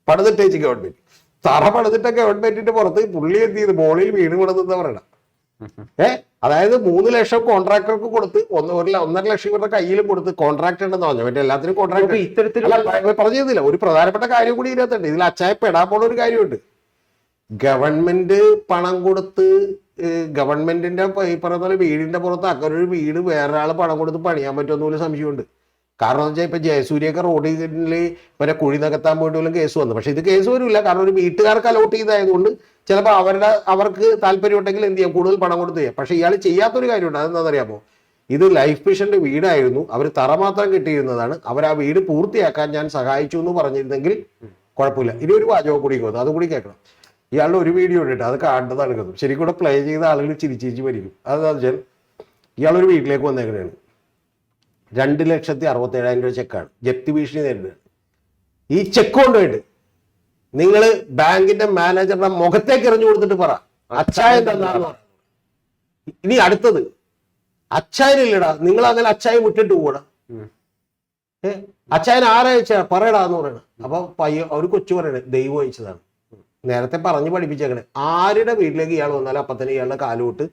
Speaker 2: പണിതിട്ടേച്ച് ഗവൺമെന്റ്, തറ പണിതിട്ട ഗവൺമെന്റിന്റെ പുറത്ത് പുള്ളി എന്ത് ചെയ്ത് മോളിൽ വീട് പണിതെന്ന് പറയണം. അതായത് 3 ലക്ഷം കോൺട്രാക്ടർക്ക് കൊടുത്ത് 1.5 ലക്ഷം ഇവരുടെ കയ്യിലും കൊടുത്ത് കോൺട്രാക്ട് ഉണ്ടെന്ന് പറഞ്ഞു. മറ്റേ എല്ലാത്തിനും കോൺട്രാക്ട് ഇത്തരത്തിൽ പറഞ്ഞിരുന്നില്ല. ഒരു പ്രധാനപ്പെട്ട കാര്യം കൂടി ഇതിനകത്തുണ്ട്. ഇതിൽ അച്ചായപ്പെടാൻ പോണ ഒരു കാര്യമുണ്ട്. ഗവൺമെന്റ് പണം കൊടുത്ത് ഗവൺമെന്റിന്റെ ഈ പറയുന്ന പോലെ വീടിന്റെ പുറത്ത് അങ്ങനെ ഒരു വീട് വേറൊരാൾ പണം കൊടുത്ത് പണിയാൻ പറ്റുമെന്ന് പോലും സംശയമുണ്ട്. കാരണം എന്ന് വെച്ചാൽ ഇപ്പൊ ജയസൂര്യൊക്കെ റോഡിൽ മറ്റേ കുഴി നികത്താൻ പോയിട്ട് പോലും കേസ് വന്നു. പക്ഷെ ഇത് കേസ് വരില്ല. കാരണം ഒരു വീട്ടുകാർക്ക് അലോട്ട് ചെയ്തായതുകൊണ്ട് ചിലപ്പോൾ അവർക്ക് താല്പര്യമുണ്ടെങ്കിൽ എന്ത് ചെയ്യാം, കൂടുതൽ പണം കൊടുത്ത് ചെയ്യാം. പക്ഷെ ഇയാൾ ചെയ്യാത്തൊരു കാര്യമുണ്ട്. അതെന്താണെന്നറിയാമോ? ഇത് ലൈഫ് മിഷന്റെ വീടായിരുന്നു, അവർ തറ മാത്രം കിട്ടിയിരുന്നതാണ്. അവർ ആ വീട് പൂർത്തിയാക്കാൻ ഞാൻ സഹായിച്ചു എന്ന് പറഞ്ഞിരുന്നെങ്കിൽ കുഴപ്പമില്ല. ഇനി ഒരു വാചകം കൂടി പോകുന്നു, അതും കൂടി കേൾക്കണം. ഇയാളുടെ ഒരു വീഡിയോ ഇട്ടിട്ട് അത് കാണേണ്ടതാണ് കിട്ടും. ശരിക്കും കൂടെ പ്ലേ ചെയ്ത ആളുകൾ ചിരിച്ചിരിച്ച് മരിക്കും. അതെന്താണെന്ന് വെച്ചാൽ ഇയാളൊരു വീട്ടിലേക്ക് വന്നേക്കണേണ്. 2,67,000 രൂപ ചെക്കാണ്. ജപ്തി ഭീഷണി നേരിടുകയാണ്. ഈ ചെക്ക് കൊണ്ടുപോയിട്ട് നിങ്ങൾ ബാങ്കിന്റെ മാനേജറുടെ മുഖത്തേക്ക് എറിഞ്ഞു കൊടുത്തിട്ട് പറ അച്ചായൻ തന്നാന്ന് പറ. ഇനി അടുത്തത് അച്ചായനില്ലടാ, നിങ്ങൾ അങ്ങനെ അച്ചായൻ വിട്ടിട്ട് പോകടാ. അച്ചായൻ ആരയച്ചാ പറയടാന്ന് പറയണം. അപ്പൊ ഒരു കൊച്ചു പറയണേ ദൈവം അയച്ചതാണ്. നേരത്തെ പറഞ്ഞു പഠിപ്പിച്ചേക്കണേ, ആരുടെ വീട്ടിലേക്ക് ഇയാൾ വന്നാലും അപ്പൊ തന്നെ ഇയാളുടെ കാലുവിട്ട്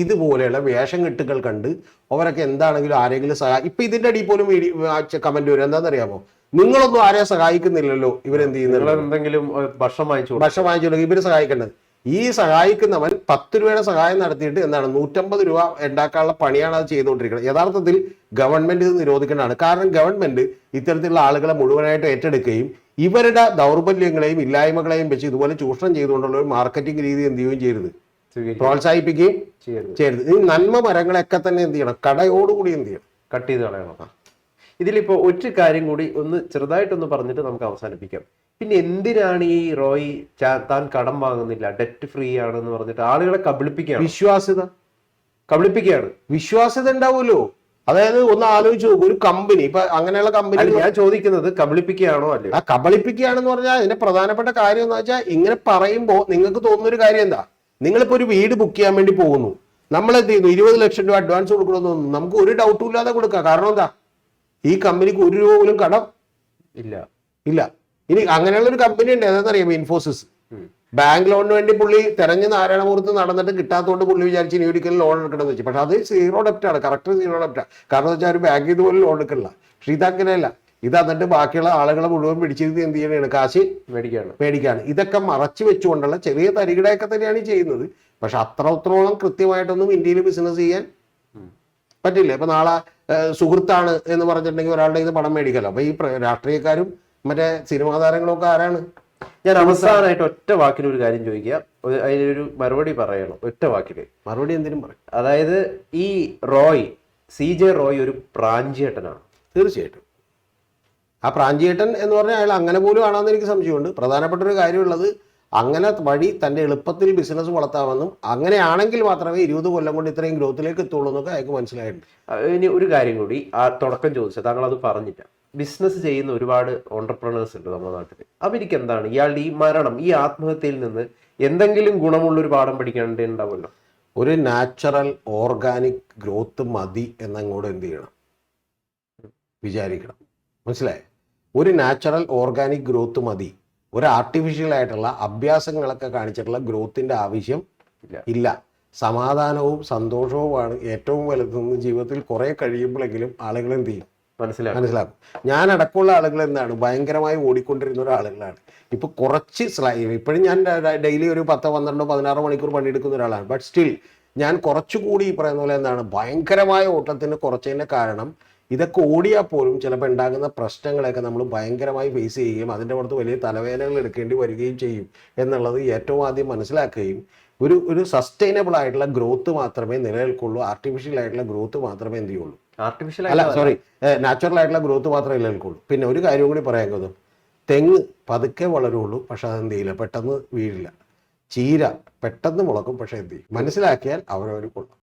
Speaker 2: ഇതുപോലെയുള്ള വേഷം കെട്ടുകൾ കണ്ട് അവരൊക്കെ എന്താണെങ്കിലും ആരെങ്കിലും ഇപ്പൊ ഇതിന്റെ അടിയിൽ പോലും കമന്റ് വരും. എന്താണെന്നറിയാമോ? നിങ്ങളൊന്നും ആരെയും സഹായിക്കുന്നില്ലല്ലോ, ഇവരെന്ത് ചെയ്യുന്നത്,
Speaker 1: എന്തെങ്കിലും ഭക്ഷണം
Speaker 2: വാങ്ങിച്ചു ഇവര് സഹായിക്കേണ്ടത്. ഈ സഹായിക്കുന്നവൻ 10 രൂപയുടെ സഹായം നടത്തിയിട്ട് എന്താണ് 150 രൂപ ഉണ്ടാക്കാനുള്ള പണിയാണ് അത് ചെയ്തുകൊണ്ടിരിക്കുന്നത്. യഥാർത്ഥത്തിൽ ഗവൺമെന്റ് ഇത് നിരോധിക്കേണ്ടതാണ്. കാരണം ഗവൺമെന്റ് ഇത്തരത്തിലുള്ള ആളുകളെ മുഴുവനായിട്ട് ഏറ്റെടുക്കുകയും ഇവരുടെ ദൗർബല്യങ്ങളെയും ഇല്ലായ്മകളെയും വെച്ച് ഇതുപോലെ ചൂഷണം ചെയ്തുകൊണ്ടുള്ള ഒരു മാർക്കറ്റിംഗ് രീതി എന്ത് ചെയ്യുകയും ചെയ്യരുത്, പ്രോത്സാഹിപ്പിക്കുകയും ചെയ്യരുത്. ഈ നന്മ മരങ്ങളെയൊക്കെ തന്നെ എന്ത് ചെയ്യണം, കടയോടുകൂടി എന്ത് ചെയ്യണം,
Speaker 1: കട്ട് ചെയ്ത് കളയണം. ഇതിലിപ്പോ ഒരു കാര്യം കൂടി ഒന്ന് ചെറുതായിട്ടൊന്ന് പറഞ്ഞിട്ട് നമുക്ക് അവസാനിപ്പിക്കാം. പിന്നെ എന്തിനാണ് ഈ റോയ് താൻ കടം വാങ്ങുന്നില്ല, ഡെറ്റ് ഫ്രീ ആണെന്ന് പറഞ്ഞിട്ട് ആളുകളെ കബളിപ്പിക്കുകയാണ്?
Speaker 2: വിശ്വാസ്യത ഉണ്ടാവുമല്ലോ. അതായത് ഒന്ന് ആലോചിച്ച് നോക്കും, ഒരു കമ്പനി ഇപ്പൊ അങ്ങനെയുള്ള കമ്പനി,
Speaker 1: ഞാൻ ചോദിക്കുന്നത് കബളിപ്പിക്കുകയാണോ അല്ലേ?
Speaker 2: ആ കബളിപ്പിക്കുകയാണെന്ന് പറഞ്ഞാൽ അതിന്റെ പ്രധാനപ്പെട്ട കാര്യം എന്ന് വെച്ചാൽ ഇങ്ങനെ പറയുമ്പോൾ നിങ്ങൾക്ക് തോന്നുന്ന ഒരു കാര്യം എന്താ, നിങ്ങളിപ്പോ ഒരു വീട് ബുക്ക് ചെയ്യാൻ വേണ്ടി പോകുന്നു, നമ്മൾ എന്ത് ചെയ്യുന്നു, 20 ലക്ഷം രൂപ അഡ്വാൻസ് കൊടുക്കണമെന്ന് തോന്നുന്നു, നമുക്ക് ഒരു ഡൗട്ടും ഇല്ലാതെ കൊടുക്കാം. കാരണം എന്താ, ഈ കമ്പനിക്ക് 1 രൂപ പോലും കടം ഇല്ല. ഇനി അങ്ങനെയുള്ള ഒരു കമ്പനി ഉണ്ട്, ഏതാണെന്നറിയാമോ? ഇൻഫോസിസ്. ബാങ്ക് ലോണിന് വേണ്ടി പുള്ളി തെരഞ്ഞ് നാരായണപുരത്ത് നടന്നിട്ട് കിട്ടാത്തതുകൊണ്ട് പുള്ളി വിചാരിച്ച് ഇനി ഒരിക്കലും ലോൺ എടുക്കണമെന്ന് വെച്ചു. പക്ഷെ അത് 0 ഡെപ്റ്റാണ്, കറക്റ്റ് 0 ഡെപ്റ്റാണ്. കാരണം എന്ന് വെച്ചാൽ ഒരു ബാങ്കിൽ ഇതുപോലെ ലോൺ എടുക്കില്ല. പക്ഷെ ഇതങ്ങനെയല്ല. ഇത് എന്നിട്ട് ബാക്കിയുള്ള ആളുകളെ മുഴുവൻ പിടിച്ചിരുത്തി എന്ത് ചെയ്യണതാണ്, കാശ് മേടിക്കാണ്. ഇതൊക്കെ മറച്ചു വെച്ചുകൊണ്ടുള്ള ചെറിയ തരികിടയൊക്കെ തന്നെയാണ് ചെയ്യുന്നത്. പക്ഷെ അത്രത്തോളം കൃത്യമായിട്ടൊന്നും ഇന്ത്യയിൽ ബിസിനസ് ചെയ്യാൻ പറ്റില്ല. ഇപ്പൊ നാളെ സുഹൃത്താണ് എന്ന് പറഞ്ഞിട്ടുണ്ടെങ്കിൽ ഒരാളുടെ ഇത് പണം മേടിക്കല്ലോ. അപ്പൊ ഈ രാഷ്ട്രീയക്കാരും മറ്റേ സിനിമാ താരങ്ങളും ഒക്കെ ആരാണ്?
Speaker 1: ഞാൻ അവസാനമായിട്ട് ഒറ്റ വാക്കിൽ ഒരു കാര്യം ചോദിക്കാം, അതിനൊരു മറുപടി പറയണം. ഒറ്റ വാക്കില്
Speaker 2: മറുപടി എന്തിനും പറയും.
Speaker 1: അതായത് ഈ CJ റോയ് ഒരു പ്രാഞ്ചിയേട്ടനാണ്.
Speaker 2: തീർച്ചയായിട്ടും ആ പ്രാഞ്ചിയേട്ടൻ എന്ന് പറഞ്ഞാൽ അയാൾ അങ്ങനെ പോലും ആണെന്ന് എനിക്ക് സംശയമുണ്ട്. പ്രധാനപ്പെട്ട ഒരു കാര്യമുള്ളത്, അങ്ങനെ വഴി തൻ്റെ എളുപ്പത്തിൽ ബിസിനസ് വളർത്താമെന്നും അങ്ങനെയാണെങ്കിൽ മാത്രമേ 20 കൊല്ലം കൊണ്ട് ഇത്രയും ഗ്രോത്തിലേക്ക് എത്തുള്ളൂ എന്നൊക്കെ അയാൾക്ക് മനസ്സിലായിട്ടുണ്ട്.
Speaker 1: ഇനി ഒരു കാര്യം കൂടി, ആ തുടക്കം ചോദിച്ചത് താങ്കൾ അത് പറഞ്ഞില്ല. ബിസിനസ് ചെയ്യുന്ന ഒരുപാട് ഓണ്ടർപ്രണേഴ്സ് ഉണ്ട് നമ്മുടെ നാട്ടിൽ. അവർക്ക് എന്താണ് ഇയാളുടെ ഈ മരണം, ഈ ആത്മഹത്യയിൽ നിന്ന് എന്തെങ്കിലും ഗുണമുള്ള ഒരു പാഠം പഠിക്കേണ്ടതുണ്ടാവുമല്ലോ?
Speaker 2: ഒരു നാച്ചുറൽ ഓർഗാനിക് ഗ്രോത്ത് മതി എന്നങ്ങോട്ട് എന്ത് ചെയ്യണം, വിചാരിക്കണം. മനസ്സിലായി? ഒരു നാച്ചുറൽ ഓർഗാനിക് ഗ്രോത്ത് മതി. ഒരു ആർട്ടിഫിഷ്യൽ ആയിട്ടുള്ള അഭ്യാസങ്ങളൊക്കെ കാണിച്ചിട്ടുള്ള ഗ്രോത്തിന്റെ ആവശ്യം ഇല്ല. സമാധാനവും സന്തോഷവുമാണ് ഏറ്റവും വലുതെന്ന് ജീവിതത്തിൽ കുറെ കഴിയുമ്പോഴെങ്കിലും ആളുകൾ എന്ത് ചെയ്യും, മനസ്സിലാക്കും. ഞാൻ അടക്കമുള്ള ആളുകൾ എന്താണ്, ഭയങ്കരമായി ഓടിക്കൊണ്ടിരുന്ന ഒരാളുകളാണ്. ഇപ്പൊ കുറച്ച് ഇപ്പോഴും ഞാൻ ഡെയിലി ഒരു 10, 12, 16 മണിക്കൂർ പണിയെടുക്കുന്ന ഒരാളാണ്. ബട്ട് സ്റ്റിൽ ഞാൻ കുറച്ചുകൂടി ഈ പറയുന്ന പോലെ എന്താണ്, ഭയങ്കരമായ ഓട്ടത്തിന് കുറച്ചതിന്റെ കാരണം ഇതൊക്കെ ഓടിയാൽ പോലും ചിലപ്പോൾ ഉണ്ടാകുന്ന പ്രശ്നങ്ങളെയൊക്കെ നമ്മൾ ഭയങ്കരമായി ഫേസ് ചെയ്യുകയും അതിൻ്റെ പുറത്ത് വലിയ തലവേദനകൾ എടുക്കേണ്ടി വരികയും ചെയ്യും എന്നുള്ളത് ഏറ്റവും ആദ്യം മനസ്സിലാക്കുകയും ഒരു സസ്റ്റൈനബിൾ ആയിട്ടുള്ള ഗ്രോത്ത് മാത്രമേ നിലനിൽക്കുള്ളൂ. ആർട്ടിഫിഷ്യൽ ആയിട്ടുള്ള ഗ്രോത്ത് മാത്രമേ എന്ത് ചെയ്യുള്ളൂ, നാച്ചുറൽ ആയിട്ടുള്ള ഗ്രോത്ത് മാത്രമേ നിലനിൽക്കുള്ളൂ. പിന്നെ ഒരു കാര്യം കൂടി പറയാൻ, തെങ്ങ് പതുക്കെ വളരുള്ളൂ, പക്ഷെ അതെന്ത് ചെയ്യില്ല, പെട്ടെന്ന് വീഴില്ല. ചീര പെട്ടെന്ന് മുളക്കും, പക്ഷെ എന്ത് ചെയ്യും, മനസ്സിലാക്കിയാൽ അവരവർ കൊള്ളും.